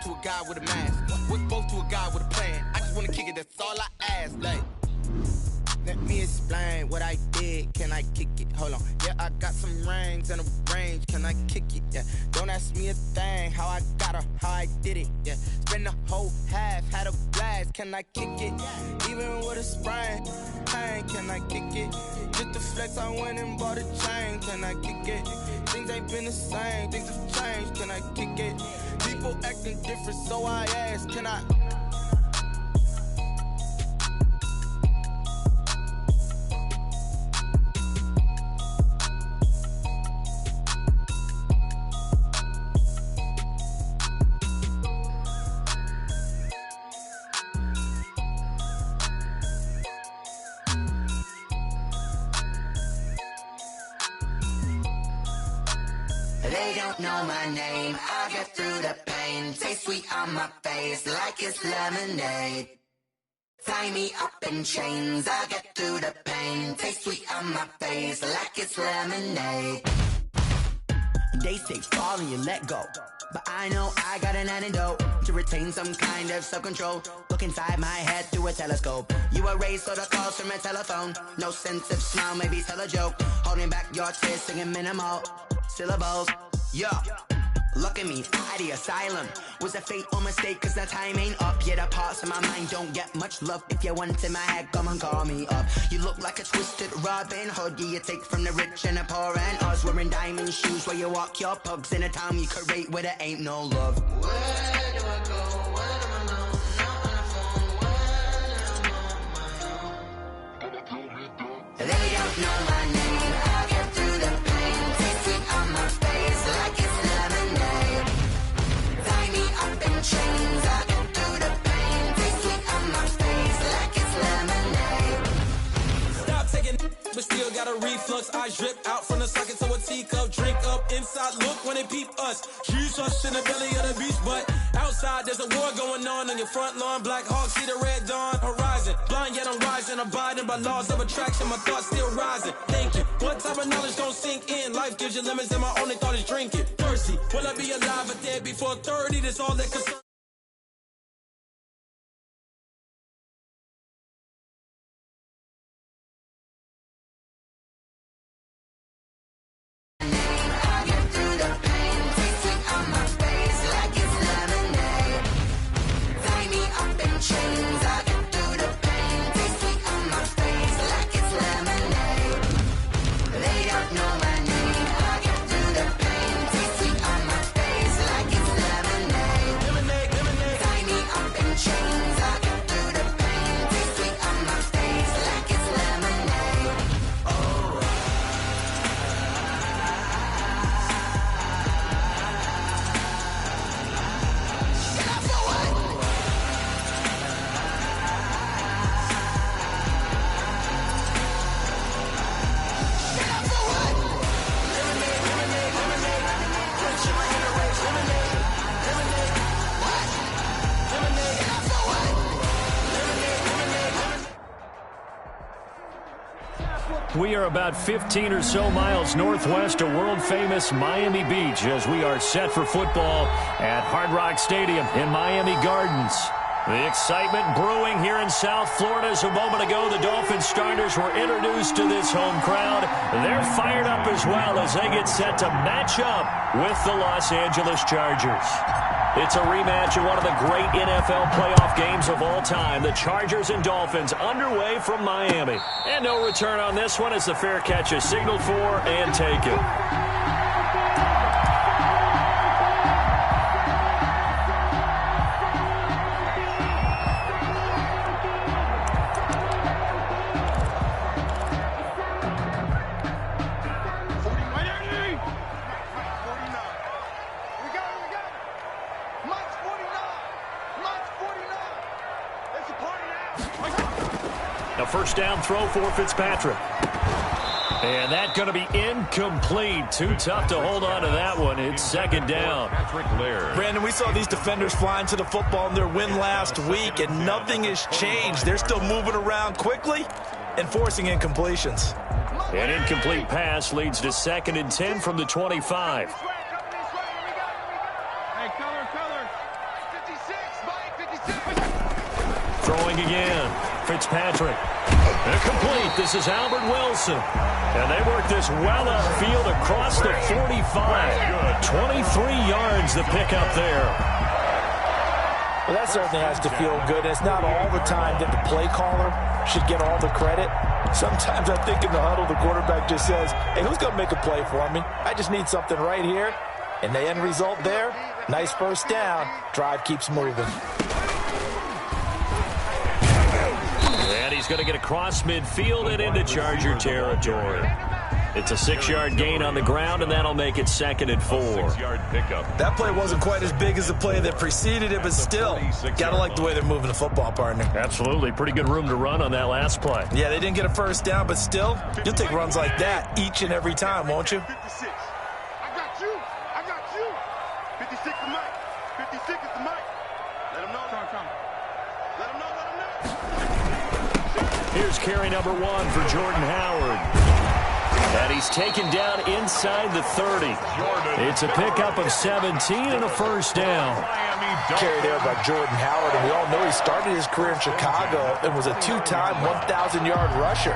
to a guy with a mask. What's both to a guy with a plan? I just wanna kick it, that's all I ask. Like, let me explain what I did. Can I kick it? Hold on. Yeah, I got some rings and a range. Can I kick it? Yeah. Don't ask me a thing. How I got her, how I did it. Yeah. Spend the whole half, had a blast. Can I kick it? Even with a sprain. Pain, can I kick it? Just the flex, I went and bought a chain. Can I kick it? Things ain't been the same. Things have changed. Can I kick it? People acting different, so I ask. Can I? They don't know my name, I get through the pain. Taste sweet on my face like it's lemonade. Tie me up in chains, I get through the pain. Taste sweet on my face like it's lemonade. They say fall and you let go, but I know I got an antidote to retain some kind of self-control. Look inside my head through a telescope. You erase all the calls from a telephone. No sense of smile, maybe tell a joke. Holding back your tears, singing minimal syllables. Yo, look at me, out the asylum. Was a fate or mistake, cause the time ain't up. Yeah, the parts of my mind don't get much love. If you want in my head, come and call me up. You look like a twisted Robin Hood. Yeah, you take from the rich and the poor and us. Wearing diamond shoes where you walk your pugs in a town you create where there ain't no love. Where do I go? Where do I know? Not on the phone. When I'm on my own. They don't know my name. I get through the pain. Taste sweet on my face like it's lemonade. Tie me up in chains. I get through the pain. Taste sweet on my face like it's lemonade. Stop taking, but still got a reflux. Eyes drip out from the socket to a teacup. Drink up inside, look when they peep us. Jesus in the belly of the beast, but outside there's a war going on your front lawn. Black Hawk, see the red dawn horizon. Blind yet I'm rising, abiding by laws of attraction. My thoughts still rising. Thinking, what type of knowledge don't sink in? Life gives you lemons and my only thought is drinking. Thirsty, will I be alive or dead before 30? That's all that concerns. We are about 15 or so miles northwest of world-famous Miami Beach as we are set for football at Hard Rock Stadium in Miami Gardens. The excitement brewing here in South Florida as a moment ago the Dolphins starters were introduced to this home crowd. They're fired up as well as they get set to match up with the Los Angeles Chargers. It's a rematch of one of the great NFL playoff games of all time. The Chargers and Dolphins underway from Miami. And no return on this one as the fair catch is signaled for and taken. First down throw for Fitzpatrick. And that's going to be incomplete. Too tough to hold on to that one. It's second down. Brandon, we saw these defenders flying to the football in their win last week, and nothing has changed. They're still moving around quickly and forcing incompletions. An incomplete pass leads to 2nd and 10 from the 25. Throwing again. Fitzpatrick. Incomplete. This is Albert Wilson. And they work this well upfield across the 45. 23 yards the pickup there. Well, that certainly has to feel good. It's not all the time that the play caller should get all the credit. Sometimes I think in the huddle, the quarterback just says, hey, who's going to make a play for me? I just need something right here. And the end result there, nice first down. Drive keeps moving. And he's going to get across midfield and into Charger territory. It's a 6-yard gain on the ground, and that'll make it 2nd and 4. 6-yard pickup. That play wasn't quite as big as the play that preceded it, but still, got to like the way they're moving the football, partner. Absolutely. Pretty good room to run on that last play. Yeah, they didn't get a first down, but still, you'll take runs like that each and every time, won't you? 56. I got you. 56 to Mike. 56 is the Mike. Let him know. Let him know. Here's carry number 1 for Jordan Howard. And he's taken down inside the 30. It's a pickup of 17 and a first down. Carry there by Jordan Howard, and we all know he started his career in Chicago and was a 2-time 1,000-yard rusher.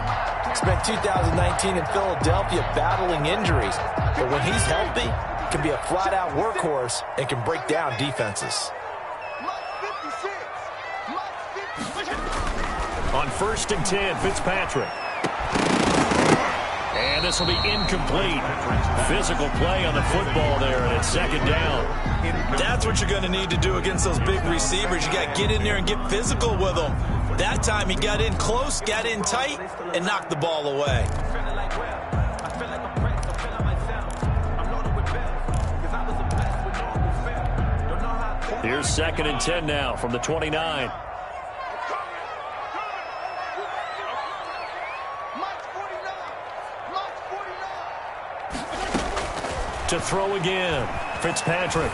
Spent 2019 in Philadelphia battling injuries, but when he's healthy, can be a flat-out workhorse and can break down defenses. On 1st and 10, Fitzpatrick. And this will be incomplete. Physical play on the football there, and it's 2nd down. That's what you're going to need to do against those big receivers. You got to get in there and get physical with them. That time he got in close, got in tight, and knocked the ball away. Here's 2nd and 10 now from the 29. To throw again. Fitzpatrick.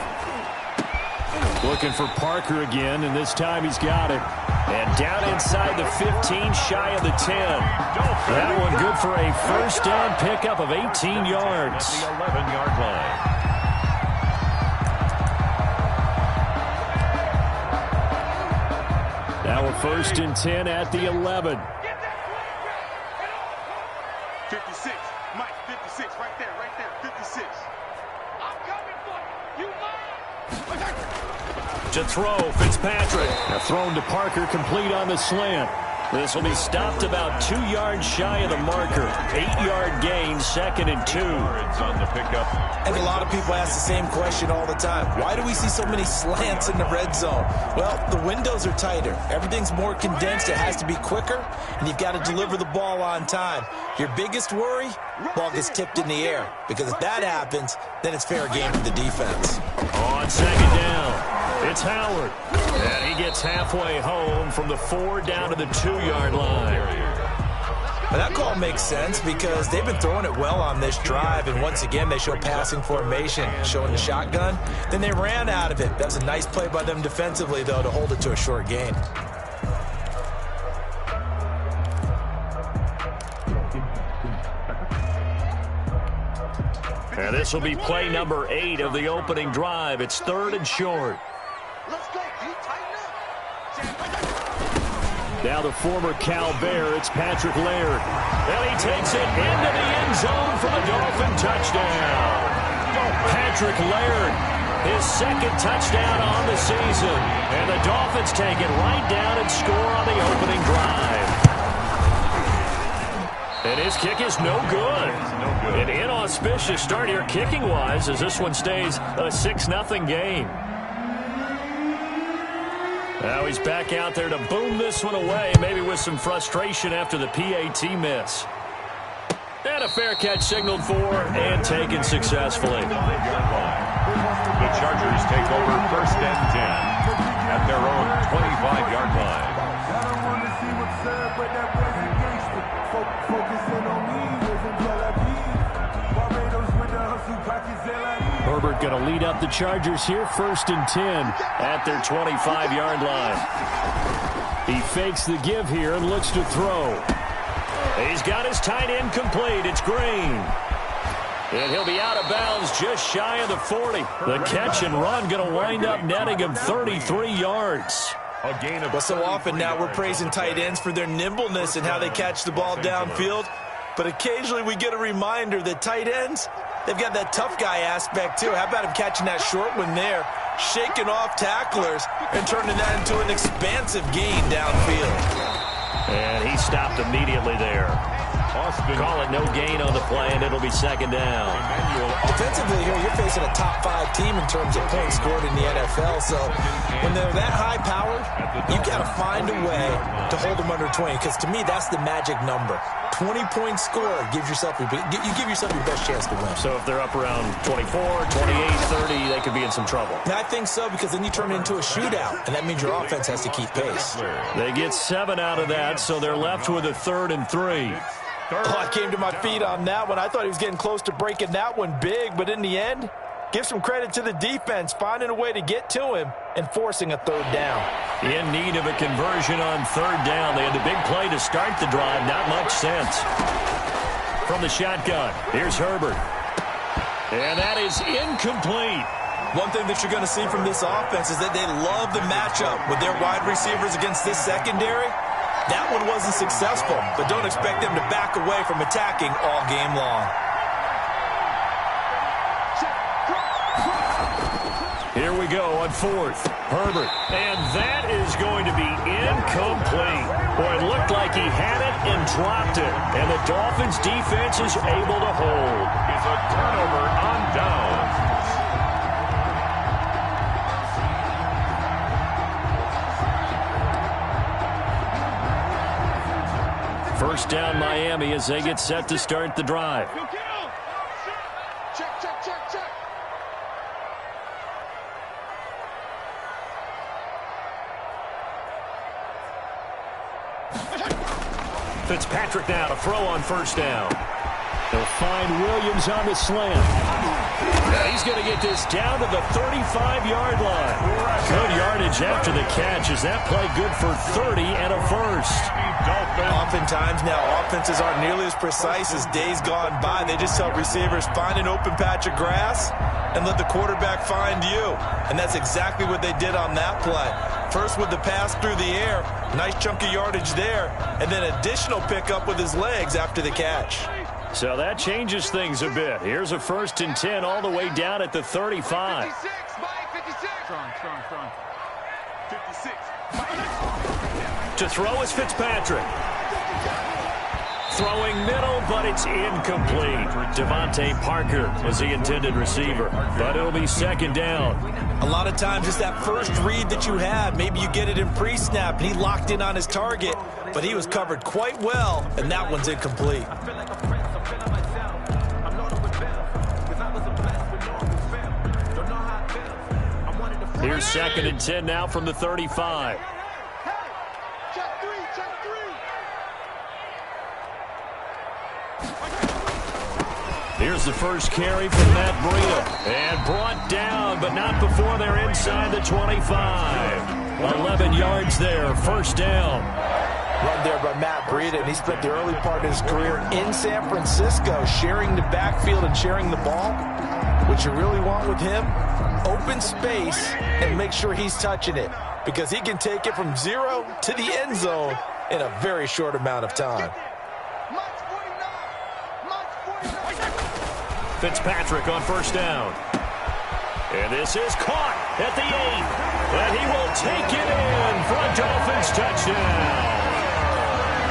Looking for Parker again, and this time he's got it. And down inside the 15, shy of the 10. That one good for a first down pickup of 18 yards. The 11-yard line. Now we're 1st and 10 at the 11. 56. Mike, 56. Right there. 56. I'm coming for you. To throw, Fitzpatrick. Now thrown to Parker, complete on the slant. This will be stopped about 2 yards shy of the marker. 8-yard gain, 2nd and 2. It's on the pickup. And a lot of people ask the same question all the time. Why do we see so many slants in the red zone? Well, the windows are tighter. Everything's more condensed. It has to be quicker, and you've got to deliver the ball on time. Your biggest worry? Ball gets tipped in the air. Because if that happens, then it's fair game for the defense. On 2nd down, it's Howard. And he gets halfway home from the 4 down to the 2-yard line. But that call makes sense because they've been throwing it well on this drive, and once again they show passing formation, showing the shotgun. Then they ran out of it. That was a nice play by them defensively, though, to hold it to a short gain. And this will be play number 8 of the opening drive. It's 3rd and short. Let's go. Can you tighten up? Now the former Cal Bear, it's Patrick Laird. And he takes it into the end zone for the Dolphin touchdown. Patrick Laird, his 2nd touchdown on the season. And the Dolphins take it right down and score on the opening drive. And his kick is no good. An inauspicious start here kicking-wise as this one stays a 6-0 game. Now he's back out there to boom this one away, maybe with some frustration after the PAT miss. And a fair catch signaled for and taken successfully. The Chargers take over 1st and 10 at their own 25-yard line. Herbert going to lead up the Chargers here, 1st and 10 at their 25-yard line. He fakes the give here and looks to throw. He's got his tight end complete. It's Green. And he'll be out of bounds just shy of the 40. The catch and run going to wind up netting him 33 yards. Well, so often now we're praising tight ends for their nimbleness and how they catch the ball downfield. But occasionally we get a reminder that tight ends, they've got that tough guy aspect too. How about him catching that short one there, shaking off tacklers, and turning that into an expansive gain downfield. And he stopped immediately there. Call it no gain on the play, and it'll be second down. Defensively here, you're facing a top 5 team in terms of points scored in the NFL. So when they're that high-powered, you got to find a way to hold them under 20. Because to me, that's the magic number. 20-point score gives yourself you give yourself your best chance to win. So if they're up around 24, 28, 30, they could be in some trouble. I think so, because then you turn it into a shootout, and that means your offense has to keep pace. They get 7 out of that, so they're left with a 3rd and 3. Oh, I came to my feet on that one. I thought he was getting close to breaking that one big, but in the end, give some credit to the defense, finding a way to get to him and forcing a 3rd down. In need of a conversion on 3rd down. They had the big play to start the drive. Not much sense. From the shotgun, here's Herbert. And that is incomplete. One thing that you're going to see from this offense is that they love the matchup with their wide receivers against this secondary. That one wasn't successful, but don't expect them to back away from attacking all game long. Here we go on 4th. Herbert. And that is going to be incomplete. Boy, it looked like he had it and dropped it. And the Dolphins' defense is able to hold. It's a turnover on downs. First down Miami as they get set to start the drive. Check, check, check, check. Fitzpatrick now to throw on 1st down. They'll find Williams on the slant. He's going to get this down to the 35-yard line. Good yardage after the catch. Is that play good for 30 and a 1st? Oftentimes now, offenses aren't nearly as precise as days gone by. They just help receivers find an open patch of grass and let the quarterback find you. And that's exactly what they did on that play. First with the pass through the air, nice chunk of yardage there, and then additional pickup with his legs after the catch. So that changes things a bit. Here's a 1st and 10 all the way down at the 35. 56, Mike, 56. Strong. 56. To throw is Fitzpatrick. Throwing middle, but it's incomplete. Devontae Parker is the intended receiver, but it'll be 2nd down. A lot of times it's that first read that you have. Maybe you get it in pre-snap, and he locked in on his target, but he was covered quite well, and that one's incomplete. Here's 2nd and 10 now from the 35. Check 3, check 3. Here's the first carry from Matt Breida. And brought down, but not before they're inside the 25. 11 yards there, 1st down. Run there by Matt Breida, and he spent the early part of his career in San Francisco sharing the backfield and sharing the ball. What you really want with him, open space and make sure he's touching it, because he can take it from 0 to the end zone in a very short amount of time. Fitzpatrick on 1st down. And this is caught at the 8. And he will take it in for a Dolphins touchdown.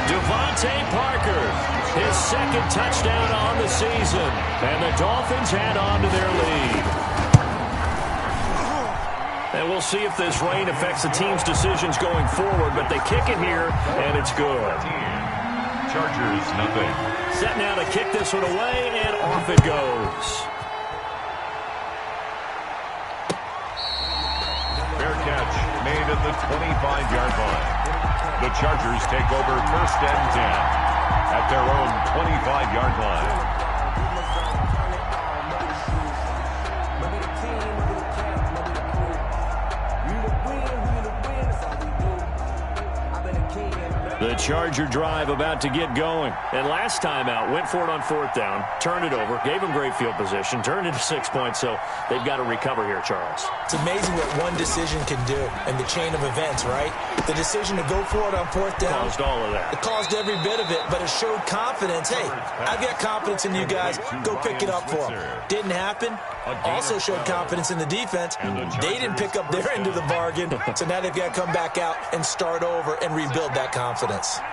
Devontae Parker, his 2nd touchdown on the season. And the Dolphins add on to their lead. And we'll see if this rain affects the team's decisions going forward, but they kick it here, and it's good. Chargers, nothing. Set now to kick this one away, and off it goes. Fair catch made at the 25-yard line. The Chargers take over 1st and 10 at their own 25-yard line. The Charger drive about to get going. And last time out, went for it on 4th down, turned it over, gave them great field position, turned it to 6 points, so they've got to recover here, Charles. It's amazing what one decision can do in the chain of events, right? The decision to go for it on 4th down. Caused all of that. It caused every bit of it, but it showed confidence. Hey, I've got confidence in you guys. Go pick it up for them. Didn't happen. Also showed confidence in the defense. They didn't pick up their end of the bargain, so now they've got to come back out and start over and rebuild that confidence.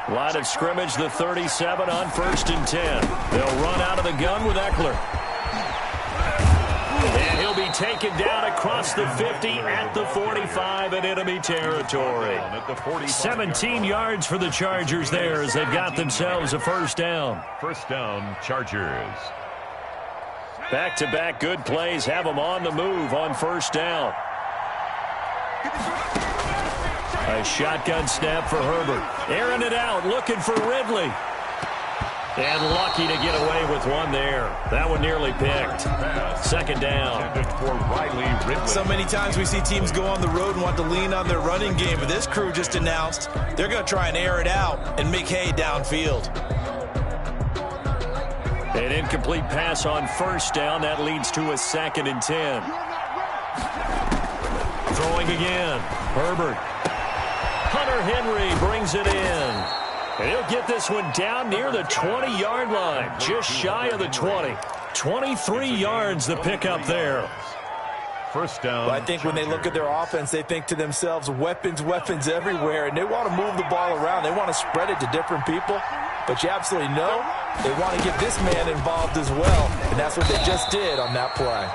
Line of scrimmage, the 37 on 1st and 10. They'll run out of the gun with Eckler. And he'll be taken down across the 50 at the 45 in enemy territory. 17 yards for the Chargers there as they've got themselves a 1st down. 1st down, Chargers. Back-to-back good plays have them on the move on 1st down. A shotgun snap for Herbert. Airing it out, looking for Ridley. And lucky to get away with one there. That one nearly picked. 2nd down. So many times we see teams go on the road and want to lean on their running game, but this crew just announced they're going to try and air it out and make hay downfield. An incomplete pass on 1st down. That leads to a 2nd and 10. Throwing again. Herbert. Hunter Henry brings it in. And he'll get this one down near the 20-yard line, just shy of the 20. 23 yards the pickup there. 1st down. Well, I think when they look at their offense, they think to themselves, weapons, weapons everywhere, and they want to move the ball around. They want to spread it to different people. But you absolutely know they want to get this man involved as well, and that's what they just did on that play.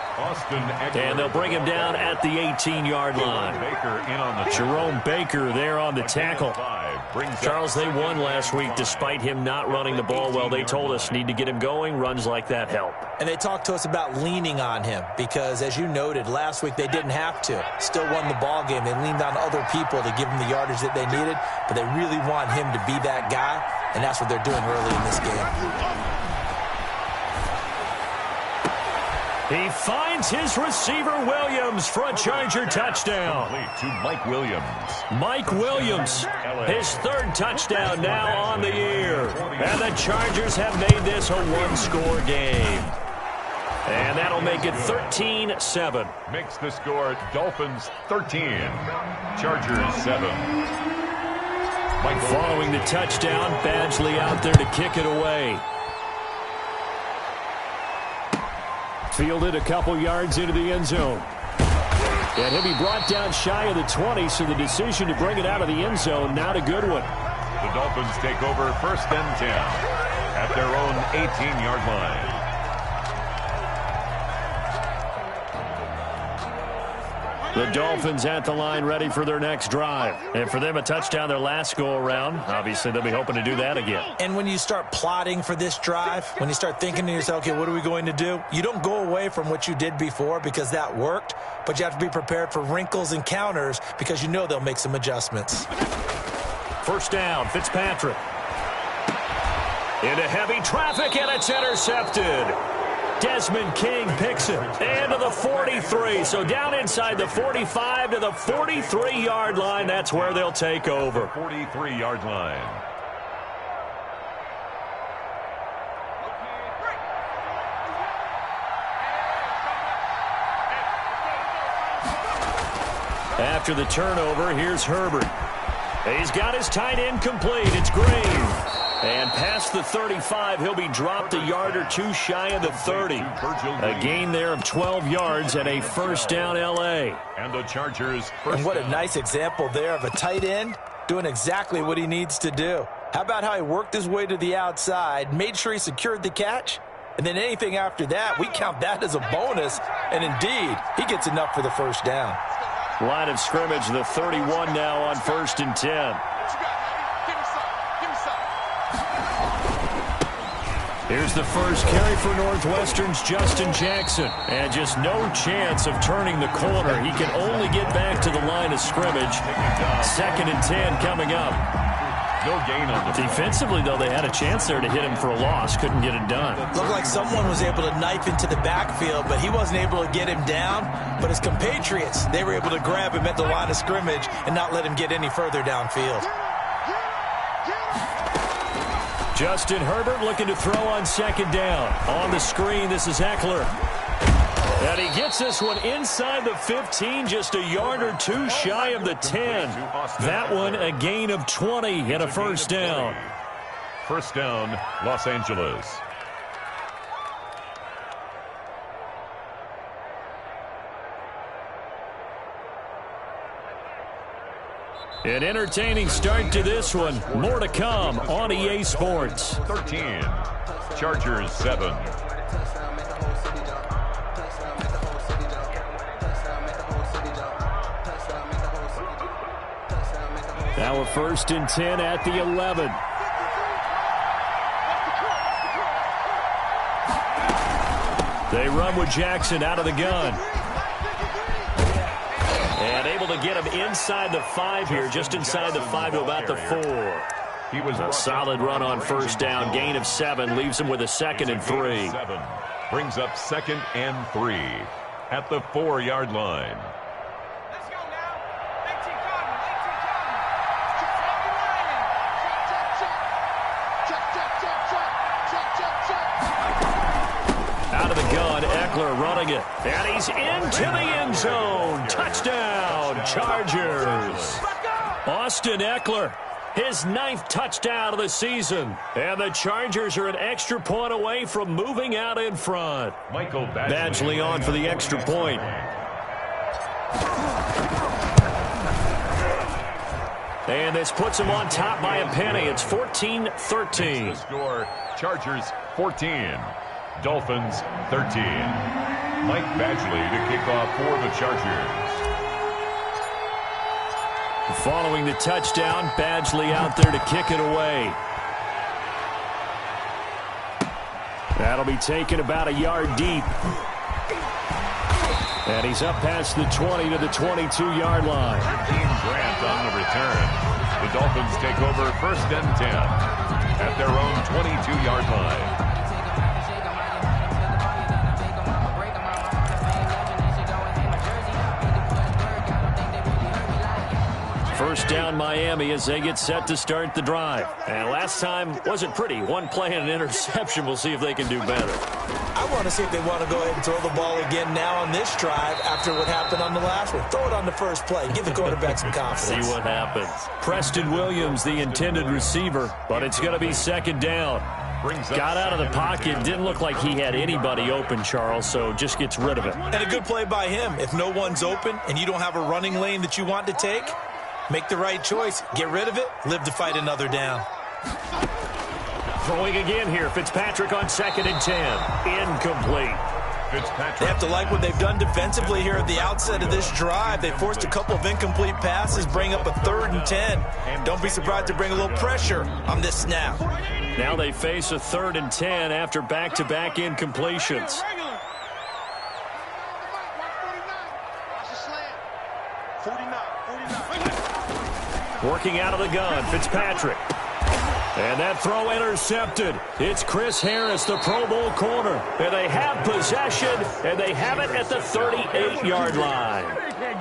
And they'll bring him down at the 18-yard line. Jerome Baker there on the tackle. Charles, they won last week despite him not running the ball well. They told us need to get him going. Runs like that help. And they talked to us about leaning on him because, as you noted, last week they didn't have to. Still won the ball game. They leaned on other people to give him the yardage that they needed, but they really want him to be that guy, and that's what they're doing early in this game. He finds his receiver, Williams, for a Charger touchdown. To Mike Williams. Mike Williams, his 3rd touchdown now on the year. And the Chargers have made this a one-score game. And that'll make it 13-7. Makes the score Dolphins 13, Chargers 7. Following the touchdown, Badgley out there to kick it away. Fielded a couple yards into the end zone. And he'll be brought down shy of the 20, so the decision to bring it out of the end zone, not a good one. The Dolphins take over 1st and 10 at their own 18-yard line. The Dolphins at the line ready for their next drive. And for them, a touchdown their last go-around. Obviously, they'll be hoping to do that again. And when you start plotting for this drive, when you start thinking to yourself, okay, what are we going to do? You don't go away from what you did before because that worked, but you have to be prepared for wrinkles and counters because you know they'll make some adjustments. 1st down, Fitzpatrick. Into heavy traffic, and it's intercepted. Desmond King picks it. And to the 43. So down inside the 45 to the 43-yard line. That's where they'll take over. 43-yard line. After the turnover, here's Herbert. He's got his tight end complete. It's Green. And past the 35, he'll be dropped a yard or two shy of the 30. A gain there of 12 yards and a 1st down L.A. And the Chargers. And what a nice example there of a tight end doing exactly what he needs to do. How about how he worked his way to the outside, made sure he secured the catch, and then anything after that, we count that as a bonus. And indeed, he gets enough for the 1st down. Line of scrimmage, the 31 now on 1st and 10. Here's the first carry for Northwestern's Justin Jackson. And just no chance of turning the corner. He can only get back to the line of scrimmage. 2nd and 10 coming up. No gain on the defensively, though, they had a chance there to hit him for a loss. Couldn't get it done. Looked like someone was able to knife into the backfield, but he wasn't able to get him down. But his compatriots, they were able to grab him at the line of scrimmage and not let him get any further downfield. Justin Herbert looking to throw on second down. On the screen, this is Eckler. And he gets this one inside the 15, just a yard or two shy of the 10. That one a gain of 20 and a first down. First down, Los Angeles. An entertaining start to this one. More to come on EA Sports. 13, Chargers 7. Now a first and 10 at the 11. They run with Jackson out of the gun. And able to get him inside the 5 here, just inside the 5 to about the 4. He was a solid run on first down. Gain of 7 leaves him with a second and 3. Brings up second and 3 at the 4-yard line. Let's go now. 18 Cardinals. Out of the gun, Eckler running it. And he's into the end zone. Touchdown, Chargers. Austin Eckler, his 9th touchdown of the season. And the Chargers are an extra point away from moving out in front. Michael Badgley on for the extra point. And this puts him on top by a penny. It's 14-13. Score, Chargers 14. Dolphins 13. Mike Badgley to kick off for the Chargers. Following the touchdown, Badgley out there to kick it away. That'll be taken about a yard deep. And he's up past the 20 to the 22-yard line. Team Grant on the return. The Dolphins take over first and 10 at their own 22-yard line. First down Miami as they get set to start the drive. And last time wasn't pretty. One play and an interception. We'll see if they can do better. I want to see if they want to go ahead and throw the ball again now on this drive after what happened on the last one. Throw it on the first play. Give the quarterback some confidence. See what happens. Preston Williams, the intended receiver, but it's going to be second down. Got out of the pocket. Didn't look like he had anybody open, Charles, so just gets rid of it. And a good play by him. If no one's open and you don't have a running lane that you want to take, make the right choice. Get rid of it. Live to fight another down. Throwing again here. Fitzpatrick on second and 10. Incomplete. They have to like what they've done defensively here at the outset of this drive. They forced a couple of incomplete passes, bring up a 3rd and 10. Don't be surprised to bring a little pressure on this snap. Now they face a 3rd and 10 after back-to-back incompletions. Working out of the gun, Fitzpatrick. And that throw intercepted. It's Chris Harris, the Pro Bowl corner. And they have possession, and they have it at the 38-yard line.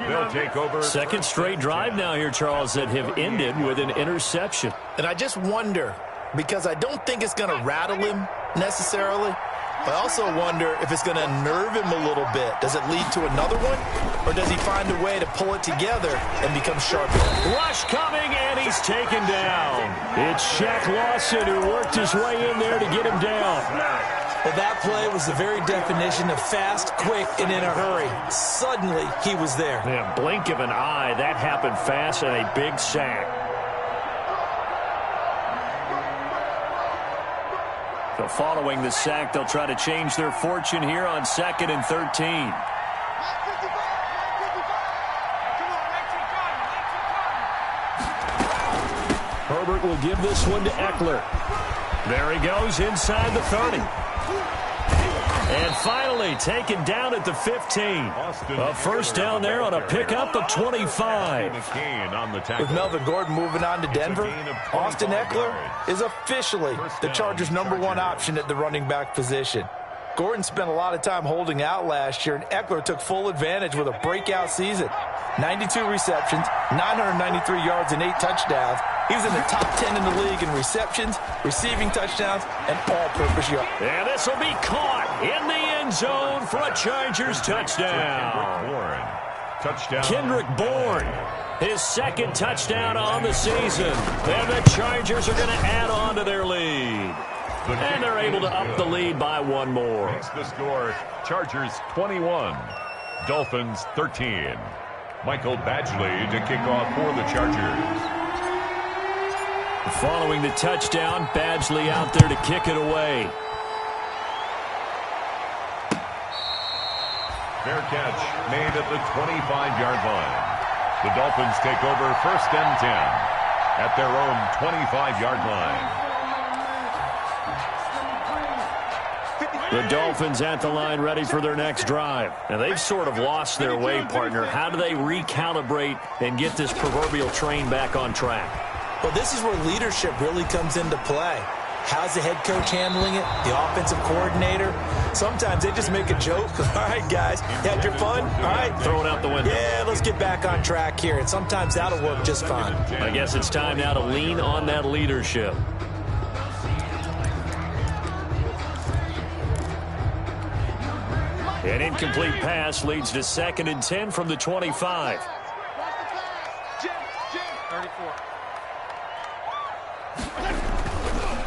They'll take over. Second straight drive now here, Charles, that have ended with an interception. And I just wonder, because I don't think it's going to rattle him necessarily, I also wonder if it's going to nerve him a little bit. Does it lead to another one? Or does he find a way to pull it together and become sharp? Rush coming, and he's taken down. It's Shaq Lawson who worked his way in there to get him down. Well, that play was the very definition of fast, quick, and in a hurry. Suddenly, he was there. Yeah, blink of an eye. That happened fast and a big sack. So following the sack, they'll try to change their fortune here on 2nd and 13. Herbert will give this one to Eckler. There he goes inside the 30. And finally taken down at the 15. A first down there on a pickup of 25. With Melvin Gordon moving on to Denver, Austin Eckler is officially the Chargers' #1 option at the running back position. Gordon spent a lot of time holding out last year, and Eckler took full advantage with a breakout season. 92 receptions, 993 yards, and 8 touchdowns. He was in the top 10 in the league in receptions, receiving touchdowns, and all-purpose yards. And this will be caught in the end zone for a Chargers touchdown. Kendrick Bourne, his second touchdown on the season. And the Chargers are going to add on to their lead. And they're able to up the lead by one more. Makes the score, Chargers 21, Dolphins 13. Michael Badgley to kick off for the Chargers. Following the touchdown, Badgley out there to kick it away. Fair catch made at the 25-yard line. The Dolphins take over 1st and 10 at their own 25-yard line. The Dolphins at the line ready for their next drive. And they've sort of lost their way, partner. How do they recalibrate and get this proverbial train back on track? Well, this is where leadership really comes into play. How's the head coach handling it? The offensive coordinator? Sometimes they just make a joke. All right, guys, you had your fun? All right. Throw it out the window. Yeah, let's get back on track here. And sometimes that'll work just fine. I guess it's time now to lean on that leadership. An incomplete pass leads to 2nd and 10 from the 25.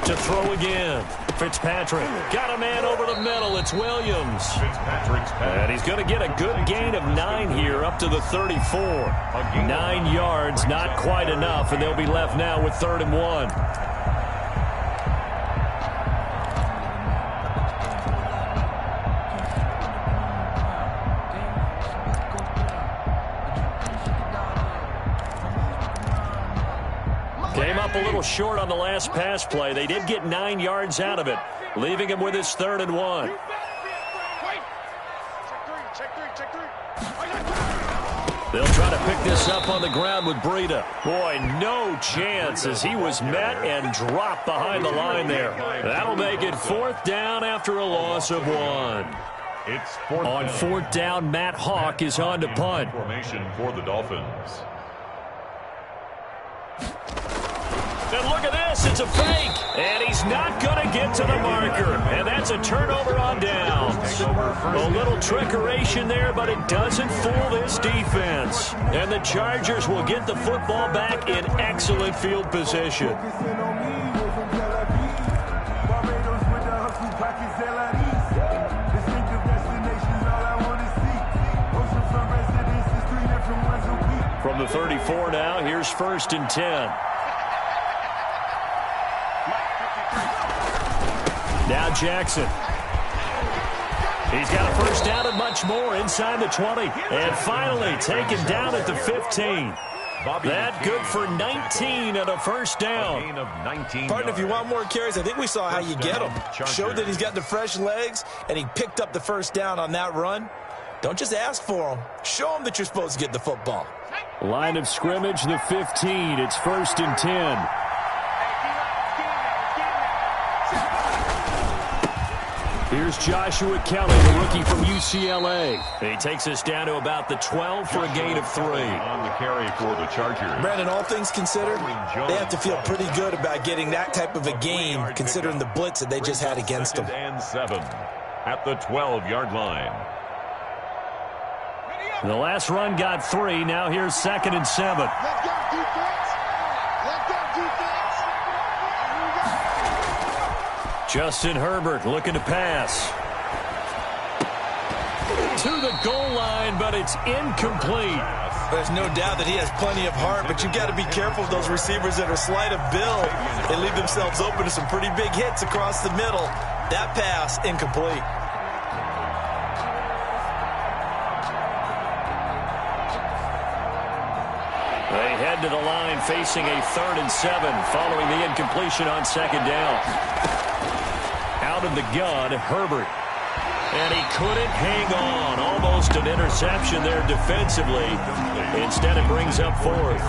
To throw again. Fitzpatrick got a man over the middle. It's Williams. Fitzpatrick's pass. And he's going to get a good gain of 9 here up to the 34. 9 yards, not quite enough, and they'll be left now with 3rd and 1. Came up a little short on the last pass play. They did get 9 yards out of it, leaving him with his 3rd and 1. They'll try to pick this up on the ground with Breida. Boy, no chance as he was met and dropped behind the line there. That'll make it 4th down after a loss of 1. It's 4th on 4th down, Matt Hawk is on to punt. Formation for the Dolphins. And look at this, it's a fake. And he's not going to get to the marker. And that's a turnover on downs. A little trickeration there, but it doesn't fool this defense. And the Chargers will get the football back in excellent field position. From the 34 now, here's 1st and 10. Now Jackson. He's got a 1st down and much more inside the 20. And finally taken down at the 15. That good for 19 and a 1st down. Partner, if you want more carries, I think we saw how you get them. Showed that he's got the fresh legs, and he picked up the 1st down on that run. Don't just ask for them. Show them that you're supposed to get the football. Line of scrimmage, the 15. It's 1st and 10. Here's Joshua Kelly, the rookie from UCLA. He takes us down to about the 12 for a gain of 3. On the carry for the Chargers. Brandon, all things considered, they have to feel pretty good about getting that type of a gain, considering the blitz that they just had against them. 2nd and 7 at the 12-yard line. The last run got 3. Now here's 2nd and 7. Let's go, defense. Let's go, defense. Justin Herbert looking to pass. To the goal line, but it's incomplete. There's no doubt that he has plenty of heart, but you've got to be careful of those receivers that are slight of build. They leave themselves open to some pretty big hits across the middle. That pass, incomplete. They head to the line facing a 3rd and 7 following the incompletion on 2nd down. Out of the gun, Herbert. And he couldn't hang on. Almost an interception there defensively. Instead, it brings up 4th.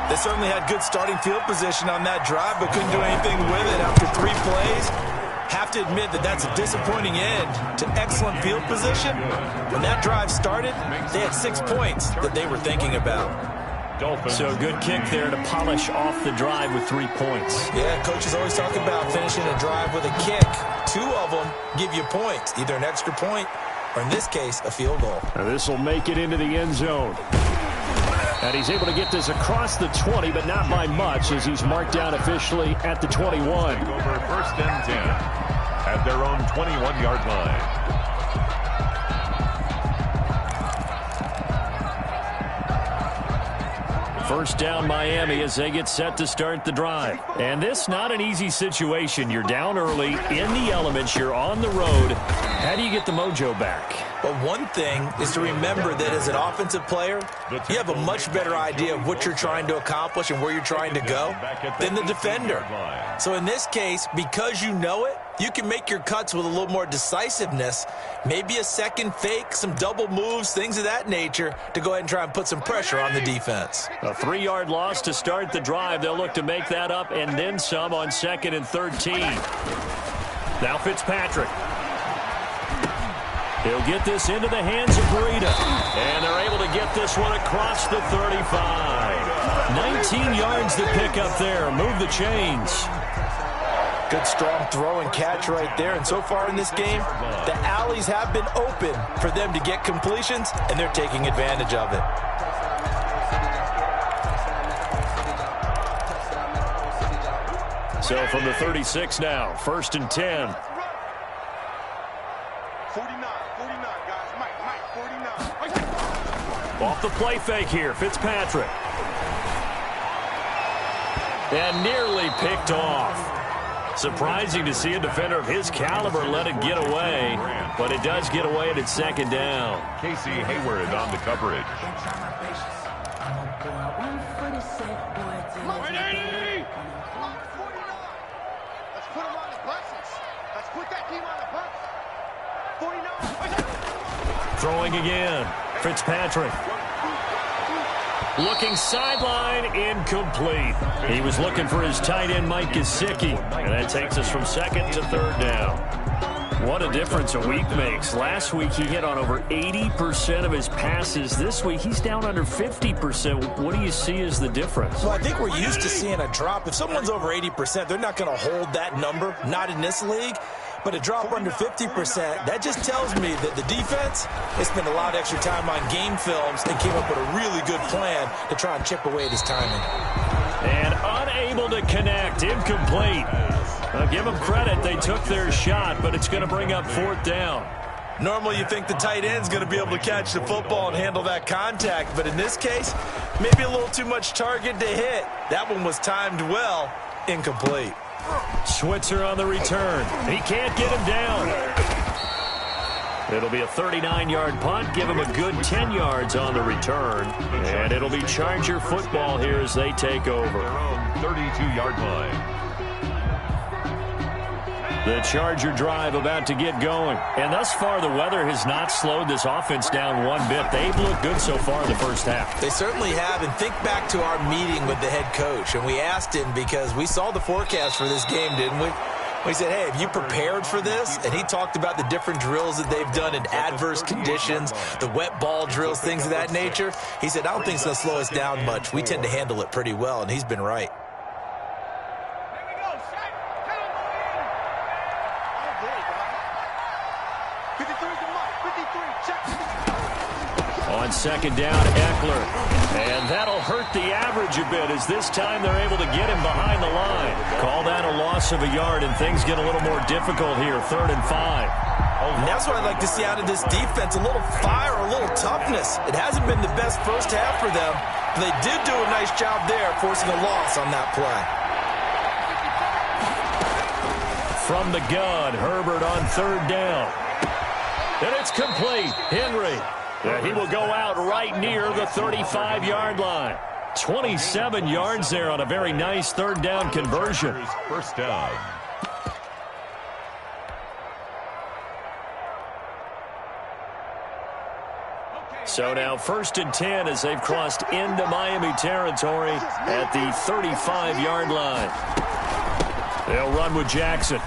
They certainly had good starting field position on that drive, but couldn't do anything with it after 3 plays. Have to admit that that's a disappointing end to excellent field position. When that drive started, they had 6 points that they were thinking about. Dolphins. So good kick there to polish off the drive with 3 points. Yeah, coaches always talk about finishing a drive with a kick. 2 of them give you points, either an extra point or, in this case, a field goal. Now this will make it into the end zone. And he's able to get this across the 20, but not by much, as he's marked down officially at the 21. Over first and 10 at their own 21-yard line. First down Miami as they get set to start the drive. And this not an easy situation. You're down early, in the elements, you're on the road. How do you get the mojo back? But one thing is to remember that as an offensive player, you have a much better idea of what you're trying to accomplish and where you're trying to go than the defender. So in this case, because you know it, you can make your cuts with a little more decisiveness, maybe a second fake, some double moves, things of that nature, to go ahead and try and put some pressure on the defense. A 3-yard loss to start the drive. They'll look to make that up and then some on 2nd and 13. Now Fitzpatrick. He'll get this into the hands of Breida. And they're able to get this one across the 35. 19 yards to pick up there. Move the chains. Good strong throw and catch right there. And so far in this game, the alleys have been open for them to get completions, and they're taking advantage of it. So from the 36 now, 1st and 10. 49, guys. Mike, 49. Off the play fake here, Fitzpatrick. And nearly picked off. Surprising to see a defender of his caliber let it get away, but it does get away and it's 2nd down. Casey Hayward on the coverage. Let's put him on the buses. Let's put that team on the bus. 49. Throwing again, Fitzpatrick. Looking sideline, incomplete. He was looking for his tight end, Mike Gesicki, and that takes us from 2nd to 3rd down. What a difference a week makes. Last week he hit on over 80% of his passes. This week he's down under 50%. What do you see as the difference? Well, I think we're used to seeing a drop. If someone's over 80%, they're not going to hold that number, not in this league. But a drop under 50%, that just tells me that the defense has spent a lot of extra time on game films and came up with a really good plan to try and chip away at his timing. And unable to connect, incomplete. I'll give them credit, they took their shot, but it's going to bring up 4th down. Normally you think the tight end's going to be able to catch the football and handle that contact, but in this case, maybe a little too much target to hit. That one was timed well, incomplete. Switzer on the return. He can't get him down. It'll be a 39-yard punt. Give him a good 10 yards on the return. And it'll be Charger football here as they take over. 32-yard line. The Charger drive about to get going. And thus far, the weather has not slowed this offense down one bit. They've looked good so far in the first half. They certainly have. And think back to our meeting with the head coach. And we asked him, because we saw the forecast for this game, didn't we? We said, hey, have you prepared for this? And he talked about the different drills that they've done in adverse conditions, the wet ball drills, things of that nature. He said, I don't think it's going to slow us down much. We tend to handle it pretty well, and he's been right. On 2nd down, Eckler. And that'll hurt the average a bit, as this time they're able to get him behind the line. Call that a loss of a yard, and things get a little more difficult here, 3rd and 5. And that's what I'd like to see out of this defense, a little fire, a little toughness. It hasn't been the best first half for them, but they did do a nice job there, forcing a loss on that play. From the gun, Herbert on 3rd down. And it's complete. Henry. He will go out right near the 35-yard line. 27 yards there on a very nice 3rd down conversion. First down. So now 1st and 10 as they've crossed into Miami territory at the 35-yard line. They'll run with Jackson.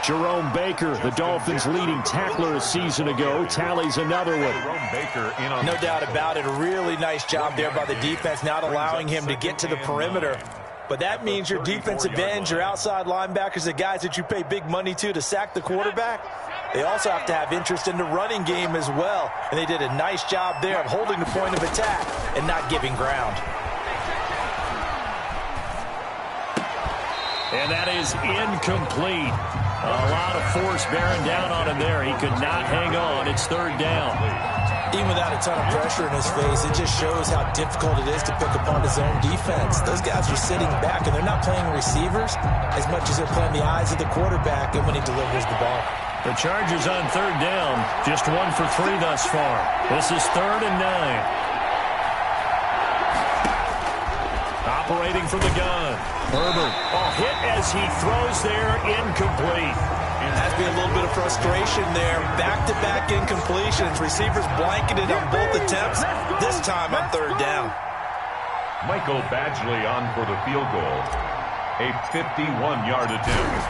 Jerome Baker, the Dolphins' leading tackler a season ago, tallies another one. Jerome Baker in on No doubt about it. A really nice job there by the defense, not allowing him to get to the perimeter. But that means your defensive ends, your outside linebackers, the guys that you pay big money to sack the quarterback, they also have to have interest in the running game as well. And they did a nice job there of holding the point of attack and not giving ground. And that is incomplete. A lot of force bearing down on him there. He could not hang on. It's third down. Even without a ton of pressure in his face, it just shows how difficult it is to pick apart his own defense. Those guys are sitting back, and they're not playing receivers as much as they're playing the eyes of the quarterback and when he delivers the ball. The Chargers on third down, just 1 for 3 thus far. This is 3rd and 9. Operating from the gun. Herbert. Hit as he throws there, incomplete. Has been a little bit of frustration there. Back-to-back incompletions. Receivers blanketed on both attempts. This time on third down. Michael Badgley on for the field goal. A 51-yard attempt.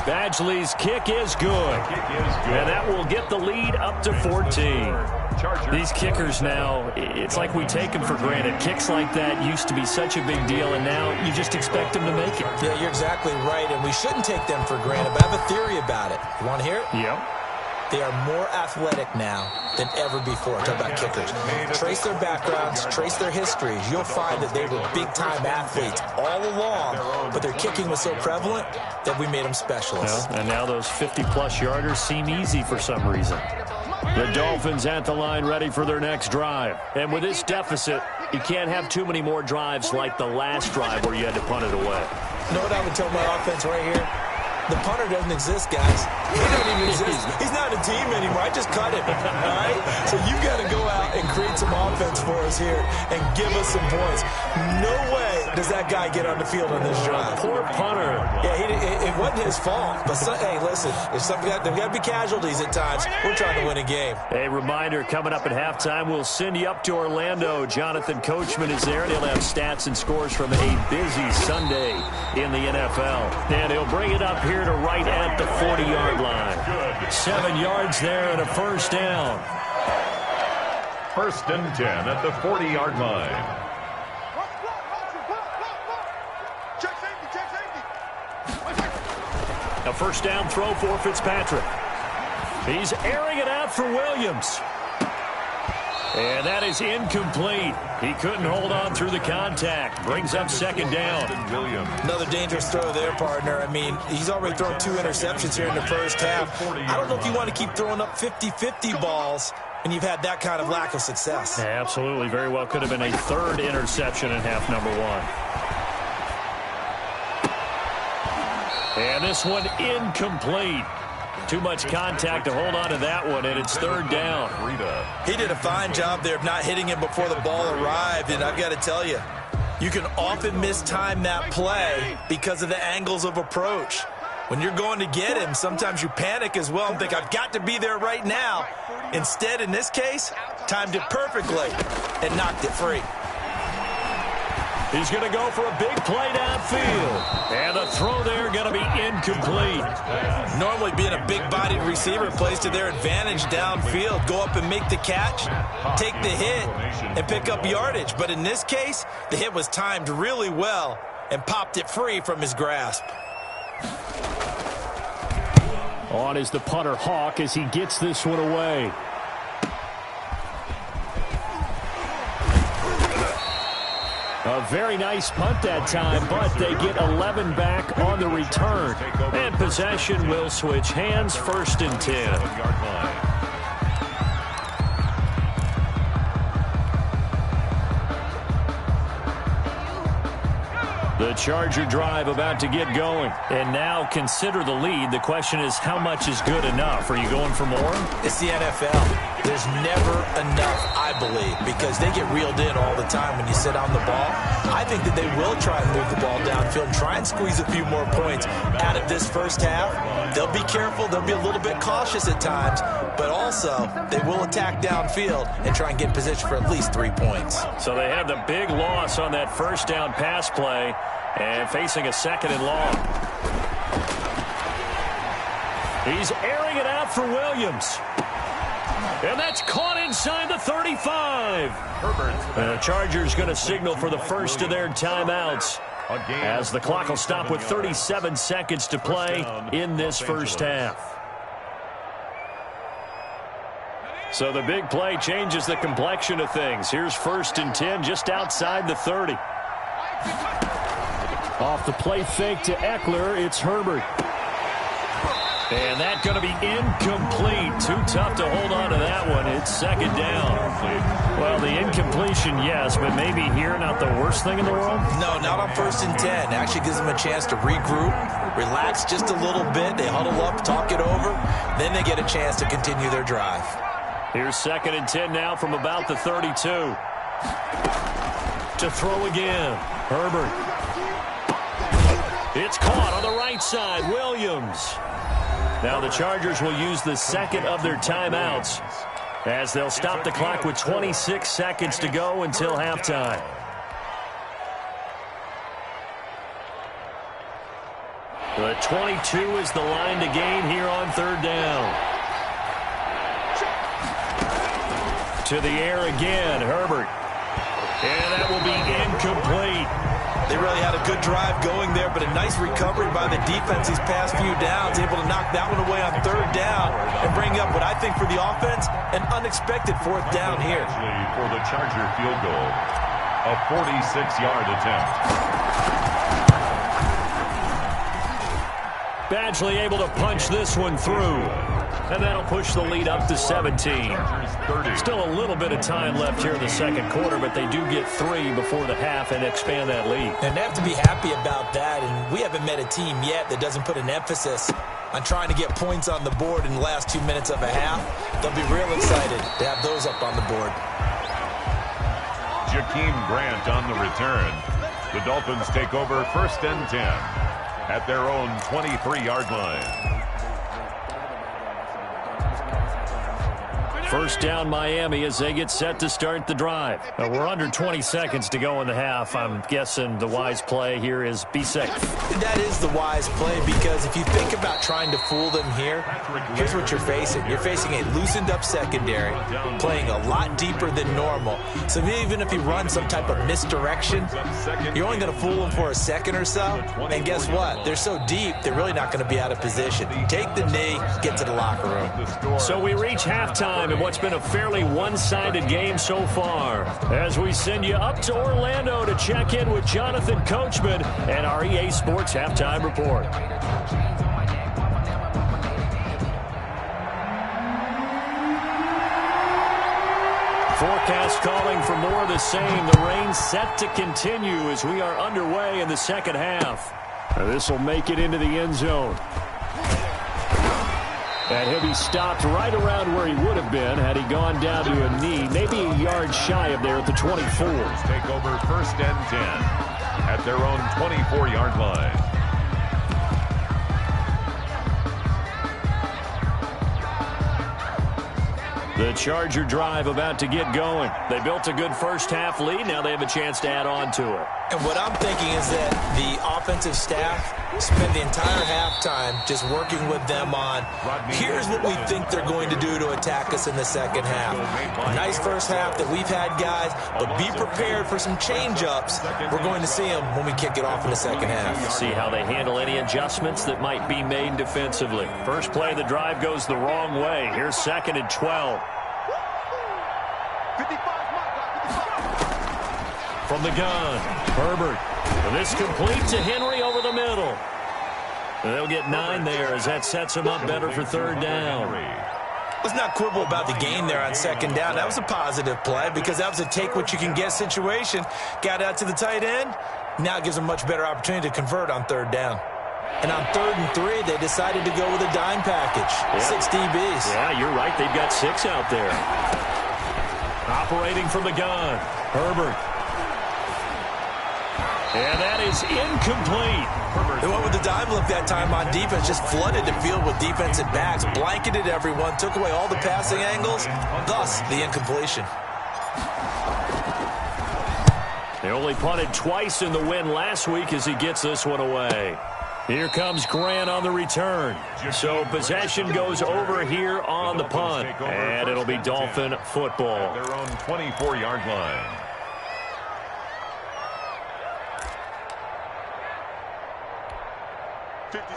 Badgley's kick is good. And that will get the lead up to 14. These kickers now, it's like we take them for granted. Kicks like that used to be such a big deal, and now you just expect them to make it. Yeah, you're exactly right, and we shouldn't take them for granted, but I have a theory about it. You want to hear it? Yep. They are more athletic now than ever before. Talk about kickers. Trace their backgrounds, trace their histories. You'll find that they were big-time athletes all along, but their kicking was so prevalent that we made them specialists. Well, and now those 50-plus yarders seem easy for some reason. The Dolphins at the line ready for their next drive. And with this deficit, you can't have too many more drives like the last drive where you had to punt it away. You know what I would tell my offense right here? The punter doesn't exist, guys. He doesn't even exist. He's not a team anymore. I just cut him. All right? So you got to go out and create some offense for us here and give us some points. No way does that guy get on the field on this drive. Poor punter. Yeah, it wasn't his fault. But, hey, listen, there's got to be casualties at times. We're trying to win a game. A reminder, coming up at halftime, we'll send you up to Orlando. Jonathan Coachman is there, and he'll have stats and scores from a busy Sunday in the NFL. And he'll bring it up here to right at the 40-yard line. 7 yards there and a first down. 1st and 10 at the 40-yard line. A first down throw for Fitzpatrick. He's airing it out for Williams. And that is incomplete. He couldn't hold on through the contact. Brings up 2nd down. Another dangerous throw there, partner. I mean, he's already thrown 2 interceptions here in the first half. I don't know if you want to keep throwing up 50-50 balls when you've had that kind of lack of success. Yeah, absolutely. Very well could have been a 3rd interception in half number 1. And this one incomplete. Too much contact to hold on to that one, and it's 3rd down. He did a fine job there of not hitting him before the ball arrived, and I've got to tell you, you can often mistime that play because of the angles of approach. When you're going to get him, sometimes you panic as well and think, I've got to be there right now. Instead, in this case, timed it perfectly and knocked it free. He's going to go for a big play downfield. And the throw there going to be incomplete. Normally being a big-bodied receiver plays to their advantage downfield. Go up and make the catch, take the hit, and pick up yardage. But in this case, the hit was timed really well and popped it free from his grasp. On is the punter Hawk as he gets this one away. A very nice punt that time, but they get 11 back on the return. And possession will switch hands, 1st and 10. The Charger drive about to get going. And now consider the lead. The question is, how much is good enough? Are you going for more? It's the NFL. There's never enough, I believe, because they get reeled in all the time when you sit on the ball. I think that they will try and move the ball downfield and try and squeeze a few more points out of this first half. They'll be careful. They'll be a little bit cautious at times, but also they will attack downfield and try and get in position for at least 3 points. So they have the big loss on that first down pass play and facing a 2nd and long. He's airing it out for Williams. And that's caught inside the 35. The Chargers going to signal for the first of their timeouts, as the clock will stop with 37 seconds to play in this first half. So the big play changes the complexion of things. Here's 1st and 10 just outside the 30. Off the play fake to Eckler, it's Herbert. And that's going to be incomplete. Too tough to hold on to that one. It's 2nd down. Well, the incompletion, yes, but maybe here not the worst thing in the world? No, not on 1st and 10. Actually gives them a chance to regroup, relax just a little bit. They huddle up, talk it over. Then they get a chance to continue their drive. Here's 2nd and 10 now from about the 32. To throw again. Herbert. It's caught on the right side. Williams. Now the Chargers will use the second of their timeouts, as they'll stop the clock with 26 seconds to go until halftime. The 22 is the line to gain here on 3rd down. To the air again, Herbert. And that will be incomplete. They really had a good drive going there, but a nice recovery by the defense these past few downs, able to knock that one away on 3rd down and bring up what I think for the offense, an unexpected 4th down here. For the Charger field goal, a 46-yard attempt. Badgley able to punch this one through. And that'll push the lead up to 17. Still a little bit of time left here in the 2nd quarter, but they do get 3 before the half and expand that lead. And they have to be happy about that, and we haven't met a team yet that doesn't put an emphasis on trying to get points on the board in the last 2 minutes of a half. They'll be real excited to have those up on the board. Jakeem Grant on the return. The Dolphins take over 1st and 10 at their own 23-yard line. 1st down Miami as they get set to start the drive. We're under 20 seconds to go in the half. I'm guessing the wise play here is be safe. That is the wise play, because if you think about trying to fool them here, here's what you're facing. You're facing a loosened up secondary, playing a lot deeper than normal. So even if you run some type of misdirection, you're only going to fool them for a second or so. And guess what? They're so deep, they're really not going to be out of position. Take the knee, get to the locker room. So we reach halftime in what's been a fairly one-sided game so far, as we send you up to Orlando to check in with Jonathan Coachman and our EA Sports Halftime Report. Forecast calling for more of the same. The rain set to continue as we are underway in the 2nd half. This will make it into the end zone. And he'll be stopped right around where he would have been had he gone down to a knee, maybe a yard shy of there at the 24. Take over 1st and 10 at their own 24-yard line. The Charger drive about to get going. They built a good first half lead. Now they have a chance to add on to it. And what I'm thinking is that the offensive staff spend the entire halftime just working with them on, here's what we think they're going to do to attack us in the 2nd half. A nice first half that we've had, guys, but be prepared for some change-ups. We're going to see them when we kick it off in the 2nd half. See how they handle any adjustments that might be made defensively. First play of the drive goes the wrong way. Here's 2nd and 12. From the gun, Herbert. And this complete to Henry over the middle. They'll get 9 there as that sets them up better for 3rd down. Let's not quibble about the gain there on 2nd down. That was a positive play because that was a take-what-you-can-get situation. Got out to the tight end. Now it gives them a much better opportunity to convert on 3rd down. And on 3rd and 3, they decided to go with a dime package. Yeah. 6 DBs. Yeah, you're right. They've got 6 out there. Operating from the gun, Herbert. And that is incomplete. They went with the dime look that time on defense, just flooded the field with defensive backs, blanketed everyone, took away all the passing angles, thus the incompletion. They only punted twice in the win last week as he gets this one away. Here comes Grant on the return. So possession goes over here on the punt, and it'll be Dolphin football. Their own 24-yard line.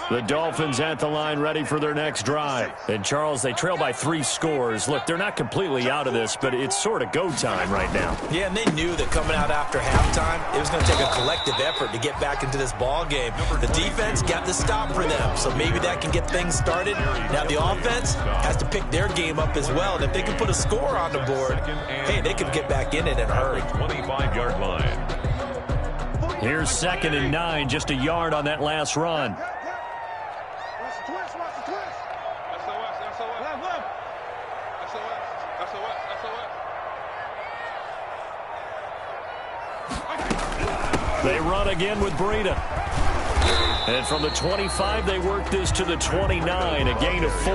The Dolphins at the line ready for their next drive. And, Charles, they trail by 3 scores. Look, they're not completely out of this, but it's sort of go time right now. Yeah, and they knew that coming out after halftime, it was going to take a collective effort to get back into this ball game. The defense got the stop for them, so maybe that can get things started. Now the offense has to pick their game up as well, and if they can put a score on the board, hey, they could get back in it in a hurry. 25-yard line. Here's 2nd and 9, just a yard on that last run. They run again with Breida. And from the 25, they work this to the 29, a gain of 4.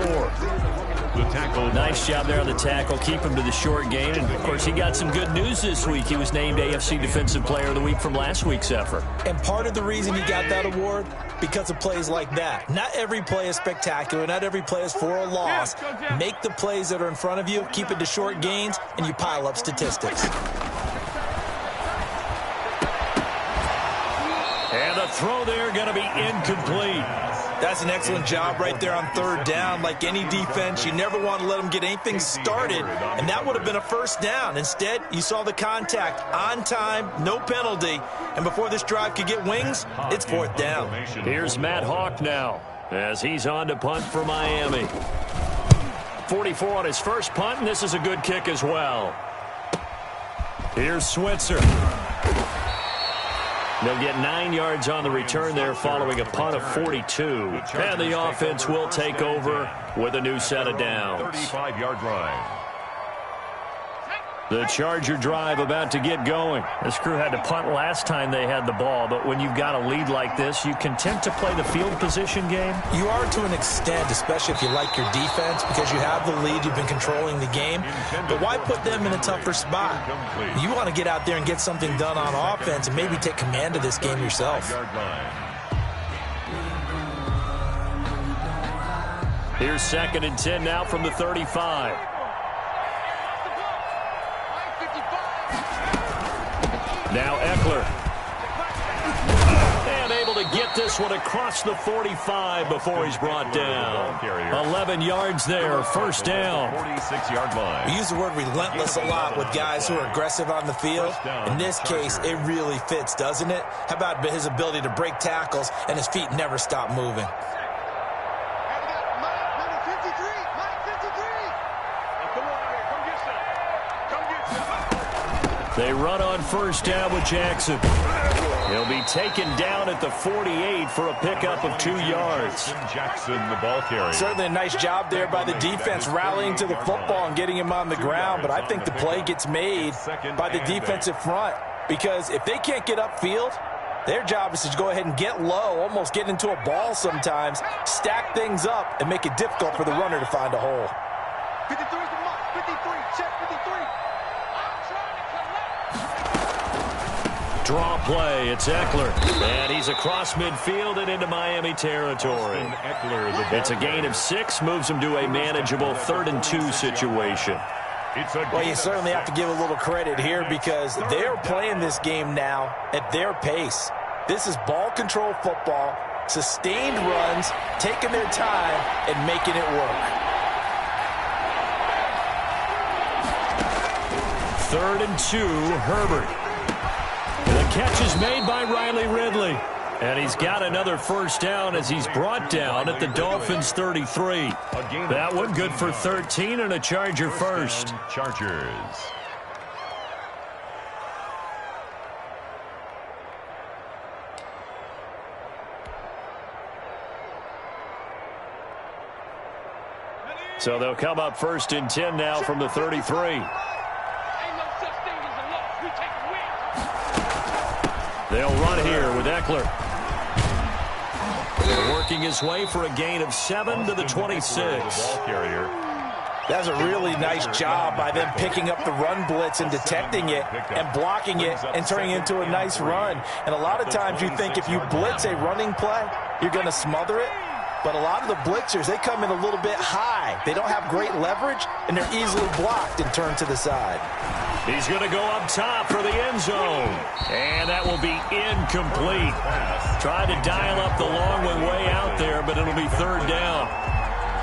The tackle. Nice job there on the tackle. Keep him to the short gain. And, of course, he got some good news this week. He was named AFC Defensive Player of the Week from last week's effort. And part of the reason he got that award, because of plays like that. Not every play is spectacular. Not every play is for a loss. Make the plays that are in front of you, keep it to short gains, and you pile up statistics. And the throw there going to be incomplete. That's an excellent job right there on 3rd down. Like any defense, you never want to let them get anything started, and that would have been a 1st down. Instead, you saw the contact on time, no penalty, and before this drive could get wings, it's 4th down. Here's Matt Hawk now as he's on to punt for Miami. 44 on his first punt, and this is a good kick as well. Here's Switzer. They'll get 9 yards on the return there following a punt of 42. And the offense will take over with a new set of downs. 35-yard line. The Charger drive about to get going. This crew had to punt last time they had the ball, but when you've got a lead like this, you content to play the field position game? You are to an extent, especially if you like your defense, because you have the lead, you've been controlling the game. But why put them in a tougher spot? You want to get out there and get something done on offense and maybe take command of this game yourself. Here's 2nd and 10 now from the 35. Now Eckler. And able to get this one across the 45 before he's brought down. 11 yards there, 1st down. 46-yard line. We use the word relentless a lot with guys who are aggressive on the field. In this case, it really fits, doesn't it? How about his ability to break tackles and his feet never stop moving? They run on 1st down with Jackson. He'll be taken down at the 48 for a pickup of 2 yards. Jackson, the ball carrier. Certainly a nice job there by the defense rallying to the football and getting him on the ground, but I think the play gets made by the defensive front, because if they can't get upfield, their job is to go ahead and get low, almost get into a ball sometimes, stack things up, and make it difficult for the runner to find a hole. 53 is the mark. 53, check 53. Draw play, it's Eckler. And he's across midfield and into Miami territory. It's a gain of 6, moves him to a manageable 3rd and 2 situation. Well, you certainly have to give a little credit here, because they're playing this game now at their pace. This is ball control football, sustained runs, taking their time and making it work. 3rd and 2, Herbert. The catch is made by Riley Ridley. And he's got another 1st down as he's brought down at the Dolphins' 33. That one good for 13 and a Charger first. Chargers. So they'll come up 1st and 10 now from the 33. They'll run here with Eckler. Working his way for a gain of 7 to the 26. That's a really nice job by them picking up the run blitz and detecting it and blocking it and turning it into a nice run. And a lot of times you think if you blitz a running play, you're going to smother it. But a lot of the blitzers, they come in a little bit high. They don't have great leverage, and they're easily blocked and turned to the side. He's going to go up top for the end zone. And that will be incomplete. Tried to dial up the long one way out there, but it'll be third down.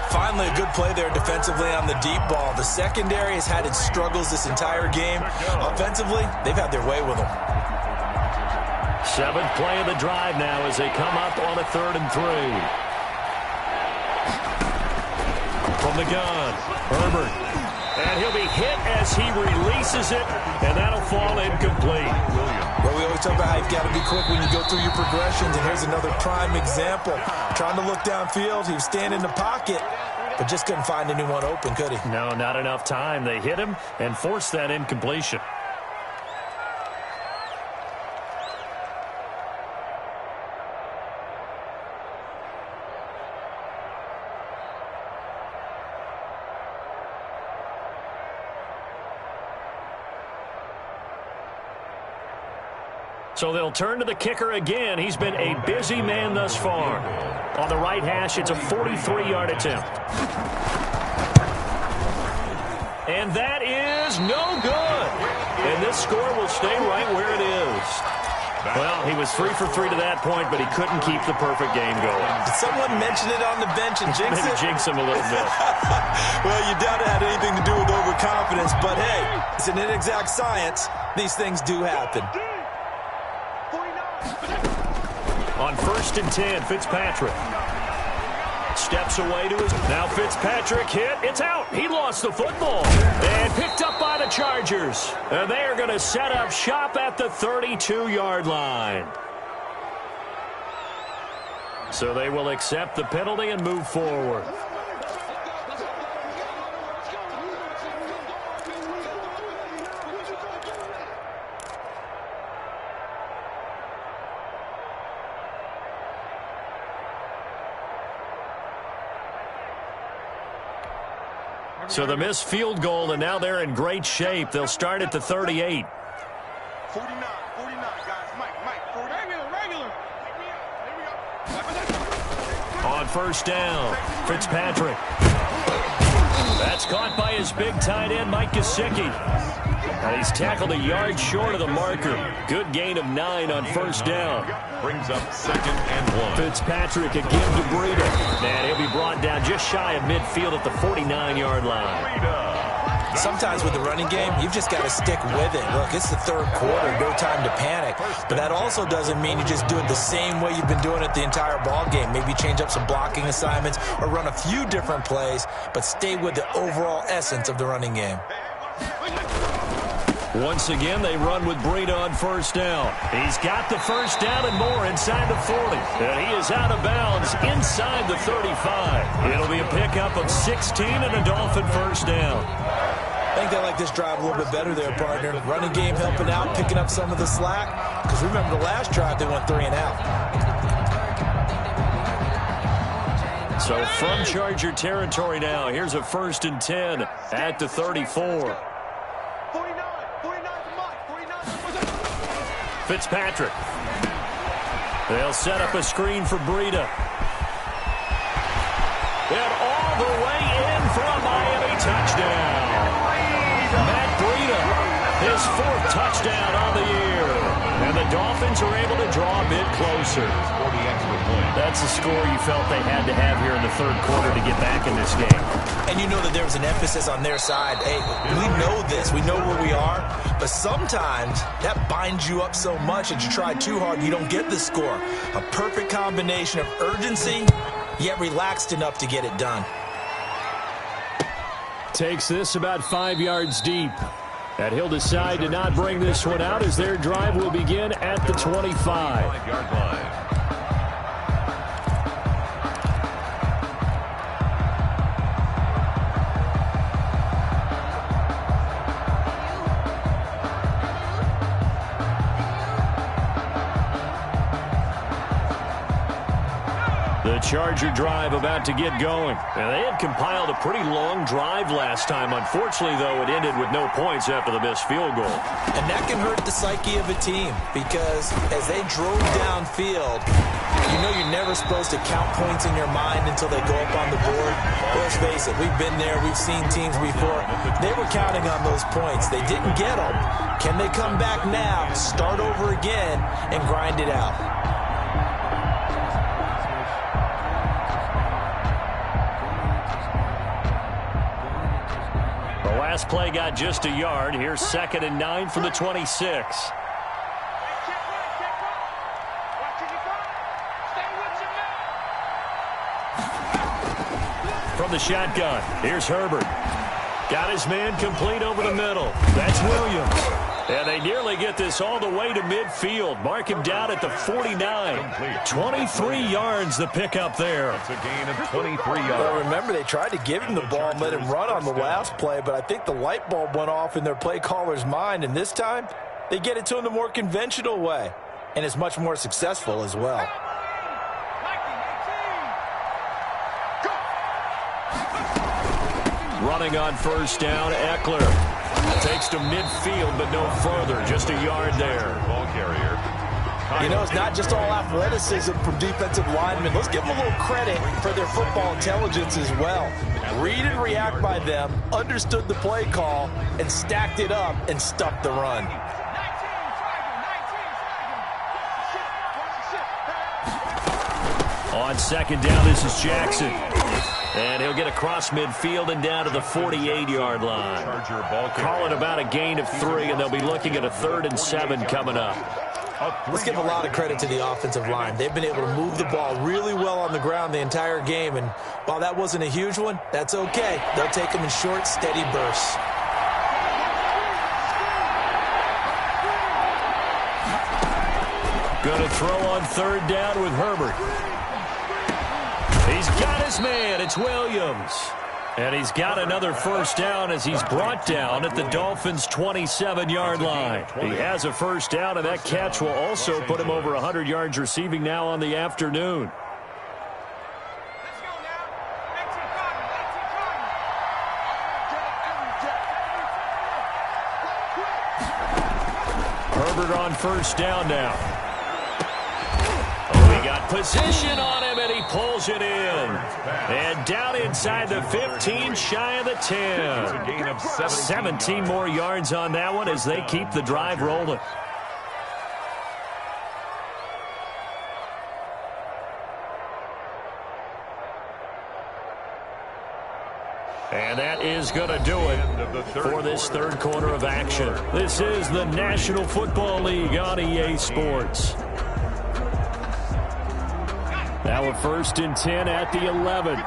Finally, a good play there defensively on the deep ball. The secondary has had its struggles this entire game. Offensively, they've had their way with them. Seventh play of the drive now as they come up on a 3rd and 3. From the gun, Herbert. And he'll be hit as he releases it, and that'll fall incomplete. Well, we always talk about how you've got to be quick when you go through your progressions, and here's another prime example. Trying to look downfield, he was standing in the pocket, but just couldn't find anyone open, could he? No, not enough time. They hit him and forced that incompletion. So they'll turn to the kicker again. He's been a busy man thus far. On the right hash, it's a 43-yard attempt. And that is no good. And this score will stay right where it is. Well, he was 3 for 3 to that point, but he couldn't keep the perfect game going. Did someone mention it on the bench and jinx it? Maybe jinx him a little bit. Well, you doubt it had anything to do with overconfidence, but hey, it's an inexact science. These things do happen. On 1st and 10, Fitzpatrick steps away to his... Now Fitzpatrick hit. It's out. He lost the football. And picked up by the Chargers. And they are going to set up shop at the 32-yard line. So they will accept the penalty and move forward. So the missed field goal, and now they're in great shape. They'll start at the 38. 49, guys. Mike, 40. Regular. Here we go. On 1st down, Fitzpatrick. That's caught by his big tight end, Mike Gesicki. And he's tackled a yard short of the marker. Good gain of 9 on 1st down. Brings up 2nd and 1. Fitzpatrick again to Breida. And he'll be brought down just shy of midfield at the 49-yard line. Sometimes with the running game, you've just got to stick with it. Look, it's the 3rd quarter, no time to panic. But that also doesn't mean you just do it the same way you've been doing it the entire ball game. Maybe change up some blocking assignments or run a few different plays, but stay with the overall essence of the running game. Once again, they run with Breida on 1st down. He's got the 1st down and more inside the 40. And he is out of bounds inside the 35. It'll be a pickup of 16 and a Dolphin 1st down. I think they like this drive a little bit better there, partner. Running game helping out, picking up some of the slack. Because remember the last drive, they went 3 and out. So from Charger territory now, here's a 1st and 10 at the 34. Fitzpatrick. They'll set up a screen for Breida. And all the way in for a Miami touchdown. Matt Breida, his 4th touchdown on the year. And the Dolphins are able to draw a bit closer. That's the score you felt they had to have here in the 3rd quarter to get back in this game. And you know that there was an emphasis on their side. Hey, we know this. We know where we are. But sometimes that binds you up so much that you try too hard, you don't get the score. A perfect combination of urgency, yet relaxed enough to get it done. Takes this about 5 yards deep. And he'll decide to not bring this one out as their drive will begin at the 25-yard line. The Charger drive about to get going. And they had compiled a pretty long drive last time. Unfortunately, though, it ended with no points after the missed field goal. And that can hurt the psyche of a team because as they drove downfield, you know you're never supposed to count points in your mind until they go up on the board. Let's face it, we've been there. We've seen teams before. They were counting on those points. They didn't get them. Can they come back now, start over again, and grind it out? The last play got just a yard. Here's 2nd and 9 from the 26. From the shotgun, here's Herbert. Got his man complete over the middle. That's Williams. And they nearly get this all the way to midfield. Mark him down at the 49. 23 yards the pickup there. It's a gain of 23 yards. Well, remember, they tried to give him the ball and let him run on the last play, but I think the light bulb went off in their play caller's mind, and this time they get it to him the more conventional way, and it's much more successful as well. Running on first down, Eckler. Takes to midfield, but no further. Just a yard there. Ball carrier. You know, it's not just all athleticism from defensive linemen. Let's give them a little credit for their football intelligence as well. Read and react by them, understood the play call, and stacked it up and stuffed the run. On 2nd down, this is Jackson. And he'll get across midfield and down to the 48-yard line. Call it about a gain of 3, and they'll be looking at a 3rd and 7 coming up. Let's give a lot of credit to the offensive line. They've been able to move the ball really well on the ground the entire game, and while that wasn't a huge one, that's okay. They'll take them in short, steady bursts. Going to throw on 3rd down with Herbert. He's got his man. It's Williams. And he's got another first down as he's brought down at the Dolphins' 27-yard line. He has a first down, and that catch will also put him over 100 yards receiving now on the afternoon. Herbert on first down now. We got position on him, and he pulls it in. And down inside the 15, shy of the 10. 17 more yards on that one as they keep the drive rolling. And that is going to do it for this 3rd quarter of action. This is the National Football League on EA Sports. Now a 1st and 10 at the 11.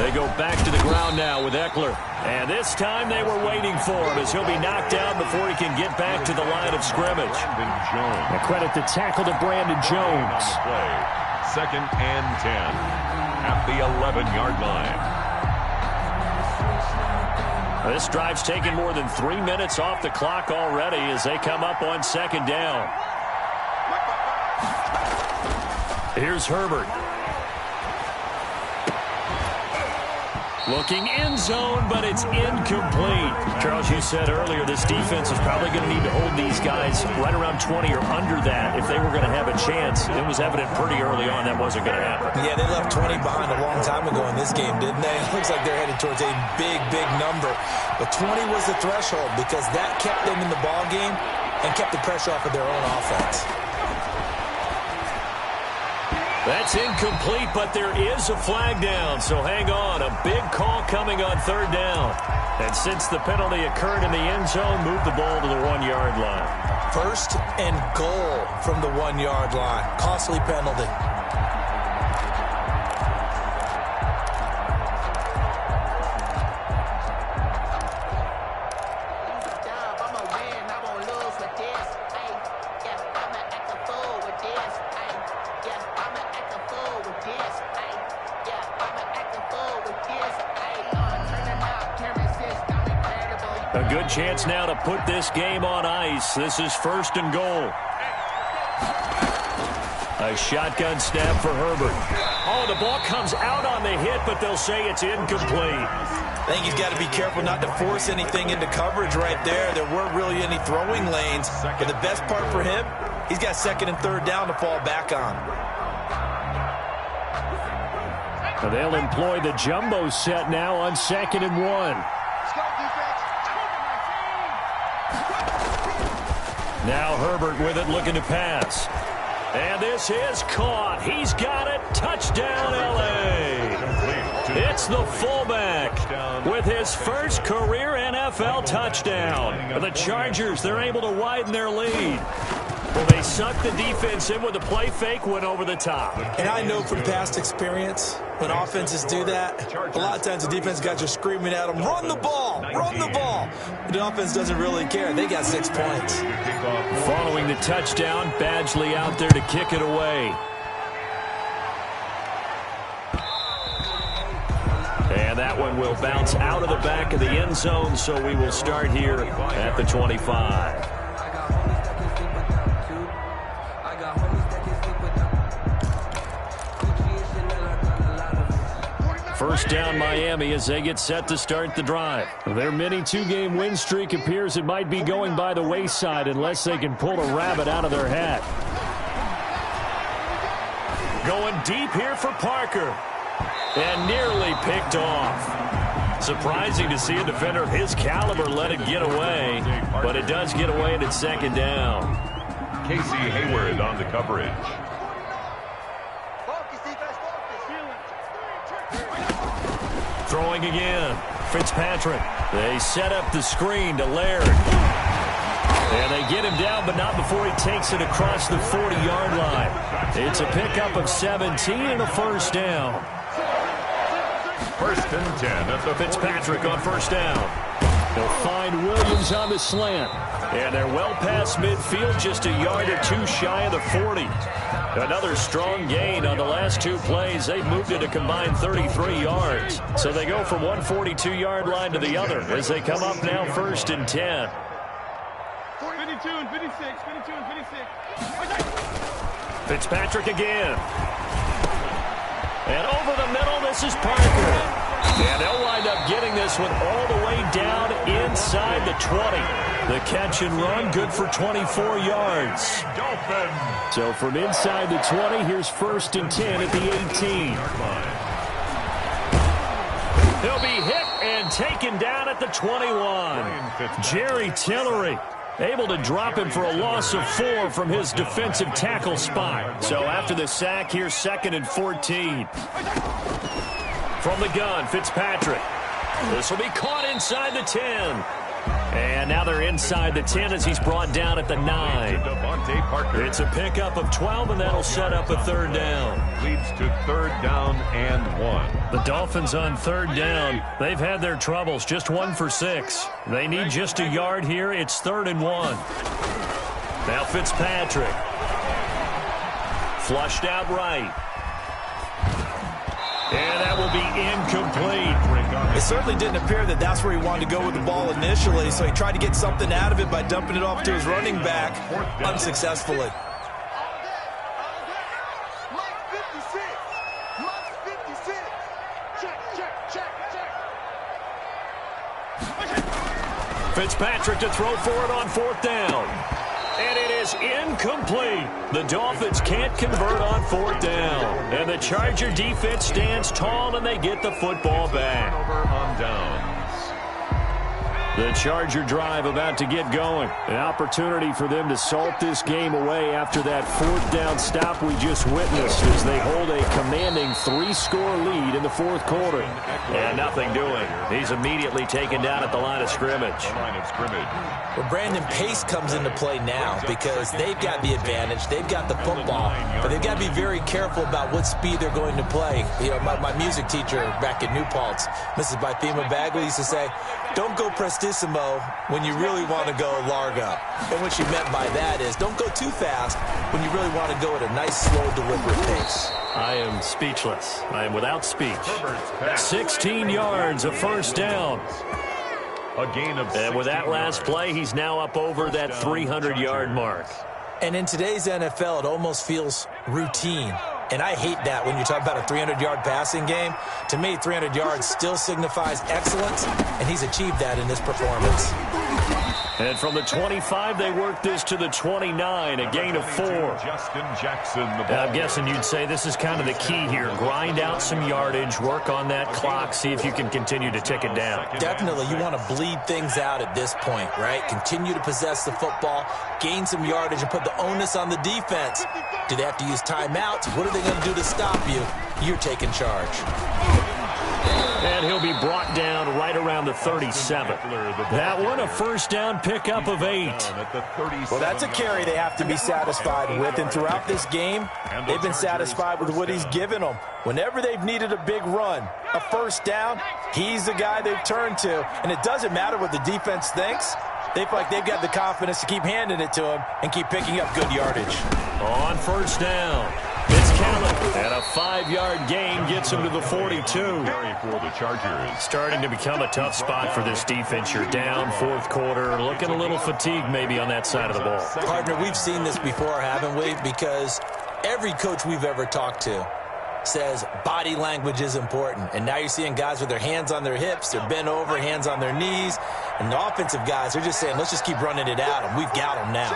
They go back to the ground now with Eckler. And this time they were waiting for him as he'll be knocked down before he can get back to the line of scrimmage. And credit the tackle to Brandon Jones. 2nd and 10 at the 11-yard line. This drive's taken more than 3 minutes off the clock already as they come up on 2nd down. Here's Herbert. Looking end zone, but it's incomplete. Charles, you said earlier this defense is probably going to need to hold these guys right around 20 or under that if they were going to have a chance. It was evident pretty early on that wasn't going to happen. Yeah, they left 20 behind a long time ago in this game, didn't they? It looks like they're headed towards a big, big number. But 20 was the threshold because that kept them in the ball game and kept the pressure off of their own offense. That's incomplete, but there is a flag down, so hang on. A big call coming on 3rd down. And since the penalty occurred in the end zone, move the ball to the 1-yard line. 1st and goal from the 1-yard line. Costly penalty. good chance now to put this game on ice. This is 1st and goal. A shotgun snap for Herbert. Oh, the ball comes out on the hit, but they'll say it's incomplete. I think he's got to be careful not to force anything into coverage right there. There weren't really any throwing lanes. But the best part for him, he's got 2nd and 3rd down to fall back on. They'll employ the jumbo set now on 2nd and 1. Now Herbert with it, looking to pass. And this is caught. He's got it. Touchdown, L.A. It's the fullback with his first career NFL touchdown. The Chargers, they're able to widen their lead. Well, they sucked the defense in with a play fake, went over the top. And I know from past experience, when offenses do that, a lot of times the defense guys are screaming at them, run the ball, run the ball. The offense doesn't really care. They got 6 points. Following the touchdown, Badgley out there to kick it away. And that one will bounce out of the back of the end zone, so we will start here at the 25. First down Miami as they get set to start the drive. Their mini 2-game win streak appears it might be going by the wayside unless they can pull a rabbit out of their hat. Going deep here for Parker. And nearly picked off. Surprising to see a defender of his caliber let it get away. But it does get away and it's 2nd down. Casey Hayward on the coverage. Throwing again. Fitzpatrick. They set up the screen to Laird. And they get him down, but not before he takes it across the 40-yard line. It's a pickup of 17 and a 1st down. 1st and 10 at the Fitzpatrick on 1st down. They'll find Williams on the slant. And they're well past midfield, just a yard or 2 shy of the 40. Another strong gain on the last 2 plays. They've moved it a combined 33 yards. So they go from one 42-yard line to the other as they come up now 1st and 10. 52 and 56, 52 and 56. Fitzpatrick again. And over the middle, this is Parker. And they'll wind up getting this one all the way down inside the 20. The catch and run, good for 24 yards. So from inside the 20, here's 1st and 10 at the 18. He'll be hit and taken down at the 21. Jerry Tillery able to drop him for a loss of 4 from his defensive tackle spot. So after the sack, here's 2nd and 14. From the gun, Fitzpatrick. This will be caught inside the 10. And now they're inside the 10 as he's brought down at the 9. It's a pickup of 12, and that'll set up a 3rd down. Leads to 3rd down and 1. The Dolphins on 3rd down. They've had their troubles, just 1 for 6. They need just a yard here. It's 3rd and 1. Now Fitzpatrick. Flushed out right. And that will be incomplete. It certainly didn't appear that that's where he wanted to go with the ball initially, so he tried to get something out of it by dumping it off to his running back unsuccessfully. Fitzpatrick to throw for it on 4th down. And it is incomplete. The Dolphins can't convert on 4th down. And the Charger defense stands tall, and they get the football back. Over on downs. The Charger drive about to get going. An opportunity for them to salt this game away after that 4th down stop we just witnessed as they hold a commanding 3-score lead in the 4th quarter. And nothing doing. He's immediately taken down at the line of scrimmage. Well, Brandon, pace comes into play now because they've got the advantage. They've got the football, but they've got to be very careful about what speed they're going to play. You know, my music teacher back at New Paltz, Mrs. Bythema Bagley, used to say, don't go prestissimo when you really want to go largo. And what she meant by that is don't go too fast when you really want to go at a nice, slow, deliberate pace. I am speechless. I am without speech. 16 yards, a 1st down. A gain of 16 And with that last yards. play, he's now up over that 300-yard mark. And in today's NFL, it almost feels routine. And I hate that when you talk about a 300-yard passing game. To me, 300 yards still signifies excellence, and he's achieved that in this performance. And from the 25, they work this to the 29, a gain of 4. Justin Jackson, the Now, ball. I'm guessing you'd say this is kind of the key here. Grind out some yardage, work on that clock, see if you can continue to tick it down. Definitely, you want to bleed things out at this point, right? Continue to possess the football, gain some yardage, and put the onus on the defense. Do they have to use timeouts? What are they going to do to stop you? You're taking charge. And he'll be brought down right around the 37. That one, a first down pickup of 8. Well, that's a carry they have to be satisfied with, and throughout this game, they've been satisfied with what he's given them. Whenever they've needed a big run, a first down, he's the guy they've turned to, and it doesn't matter what the defense thinks. They feel like they've got the confidence to keep handing it to him and keep picking up good yardage. On first down, it's Kelly, and a 5-yard gain gets him to the 42. For the Chargers. Starting to become a tough spot for this defense. You're down fourth quarter, looking a little fatigued maybe on that side of the ball. Partner, we've seen this before, haven't we? Because every coach we've ever talked to says body language is important. And now you're seeing guys with their hands on their hips, they're bent over, hands on their knees. And the offensive guys, they're just saying, let's just keep running it at them. We've got them now.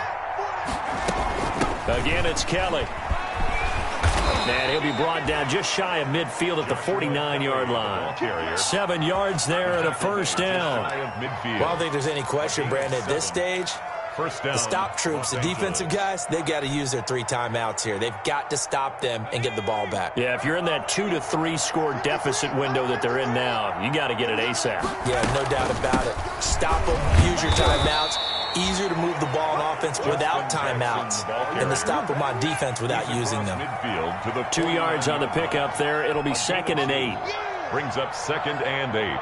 Again, it's Kelly. And he'll be brought down just shy of midfield at the 49-yard line. 7 yards there and a first down. Well, I don't think there's any question, Brandon, at this stage, the stop troops, the defensive guys, they've got to use their 3 timeouts here. They've got to stop them and get the ball back. Yeah, if you're in that 2 to 3 score deficit window that they're in now, you got to get it ASAP. Yeah, no doubt about it. Stop them, use your timeouts. Easier to move the ball on offense without timeouts than to stop them on defense without using them. 2 yards on the pickup there. It'll be 2nd and 8. Brings up 2nd and 8.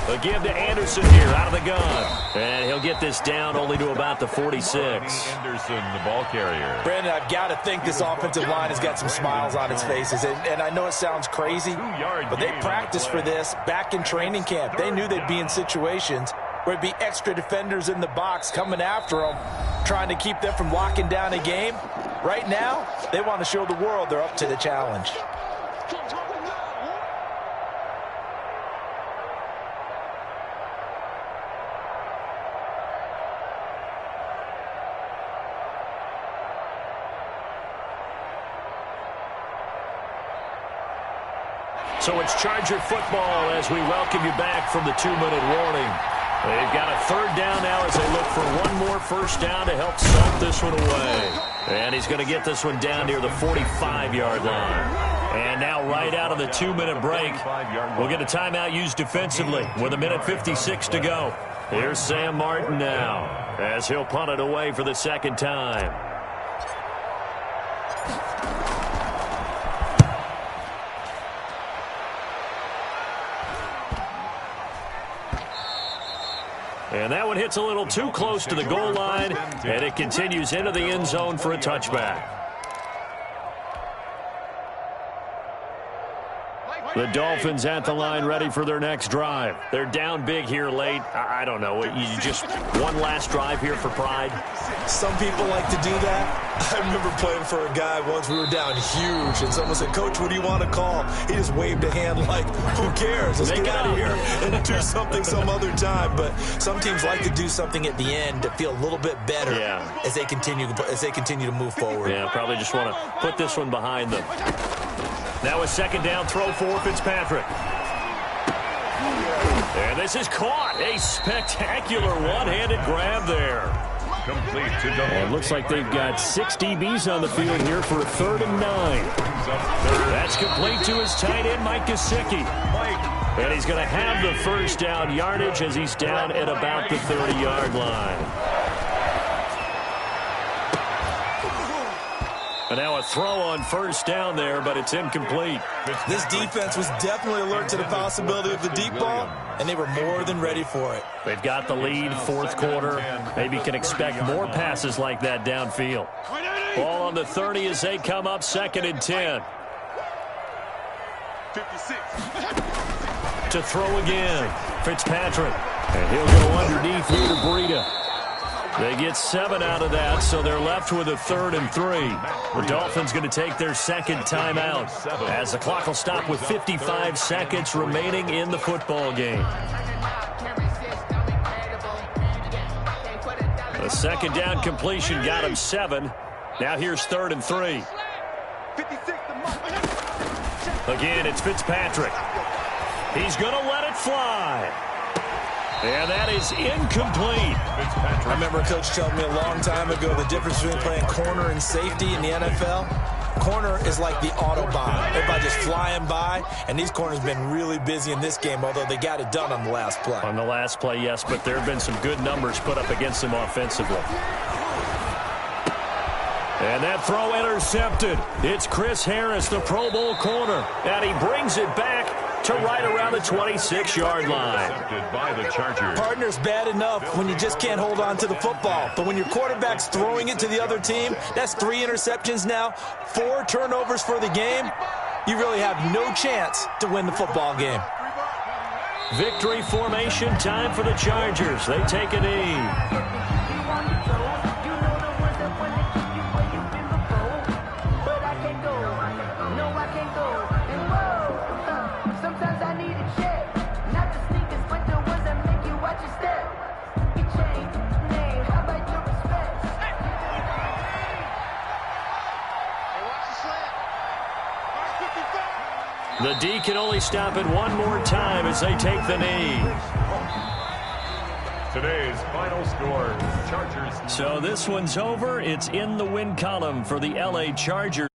A give to Anderson here out of the gun. And he'll get this down only to about the 46. Anderson, the ball carrier. Brandon, I've got to think this offensive line has got some smiles on its faces. And I know it sounds crazy, but they practiced for this back in training camp. They knew they'd be in situations where it'd be extra defenders in the box coming after them, trying to keep them from locking down a game. Right now, they want to show the world they're up to the challenge. So it's Charger football as we welcome you back from the 2-minute warning. They've got a 3rd down now as they look for one more first down to help salt this one away. And he's going to get this one down near the 45-yard line. And now right out of the 2-minute break, we'll get a timeout used defensively with 1:56 to go. Here's Sam Martin now as he'll punt it away for the 2nd time. And that one hits a little too close to the goal line, and it continues into the end zone for a touchback. The Dolphins at the line ready for their next drive. They're down big here late. I don't know. You just one last drive here for pride? Some people like to do that. I remember playing for a guy once. We were down huge, and someone said, "Coach, what do you want to call?" He just waved a hand like, who cares? Let's get out of here and do something some other time. But some teams like to do something at the end to feel a little bit better as they continue to move forward. Yeah, probably just want to put this one behind them. Now a 2nd down throw for Fitzpatrick. And this is caught. A spectacular one-handed grab there. Complete to double. And it looks like they've got 6 DBs on the field here for a 3rd and 9. That's complete to his tight end, Mike Gesicki. And he's going to have the first down yardage as he's down at about the 30-yard line. And now a throw on first down there, but it's incomplete. This defense was definitely alert to the possibility of the deep ball, and they were more than ready for it. They've got the lead, 4th quarter. Maybe can expect more passes like that downfield. Ball on the 30 as they come up 2nd and 10. 56. To throw again. Fitzpatrick. And he'll go underneath here to Breida. They get 7 out of that, so they're left with a 3rd and 3. The Dolphins going to take their 2nd timeout as the clock will stop with 55 seconds remaining in the football game. The 2nd down completion got him 7. Now here's 3rd and 3. Again, it's Fitzpatrick. He's going to let it fly. And that is incomplete. I remember a coach telling me a long time ago the difference between playing corner and safety in the NFL. Corner is like the Autobahn. Everybody just flying by, and these corners have been really busy in this game, although they got it done on the last play. On the last play, yes, but there have been some good numbers put up against them offensively. And that throw intercepted. It's Chris Harris, the Pro Bowl corner, and he brings it back to right around the 26-yard line. By the Chargers. Partner's bad enough when you just can't hold on to the football. But when your quarterback's throwing it to the other team, that's 3 interceptions now, 4 turnovers for the game. You really have no chance to win the football game. Victory formation time for the Chargers. They take a knee. The D can only stop it one more time as they take the knee. Today's final score, Chargers. So this one's over. It's in the win column for the LA Chargers.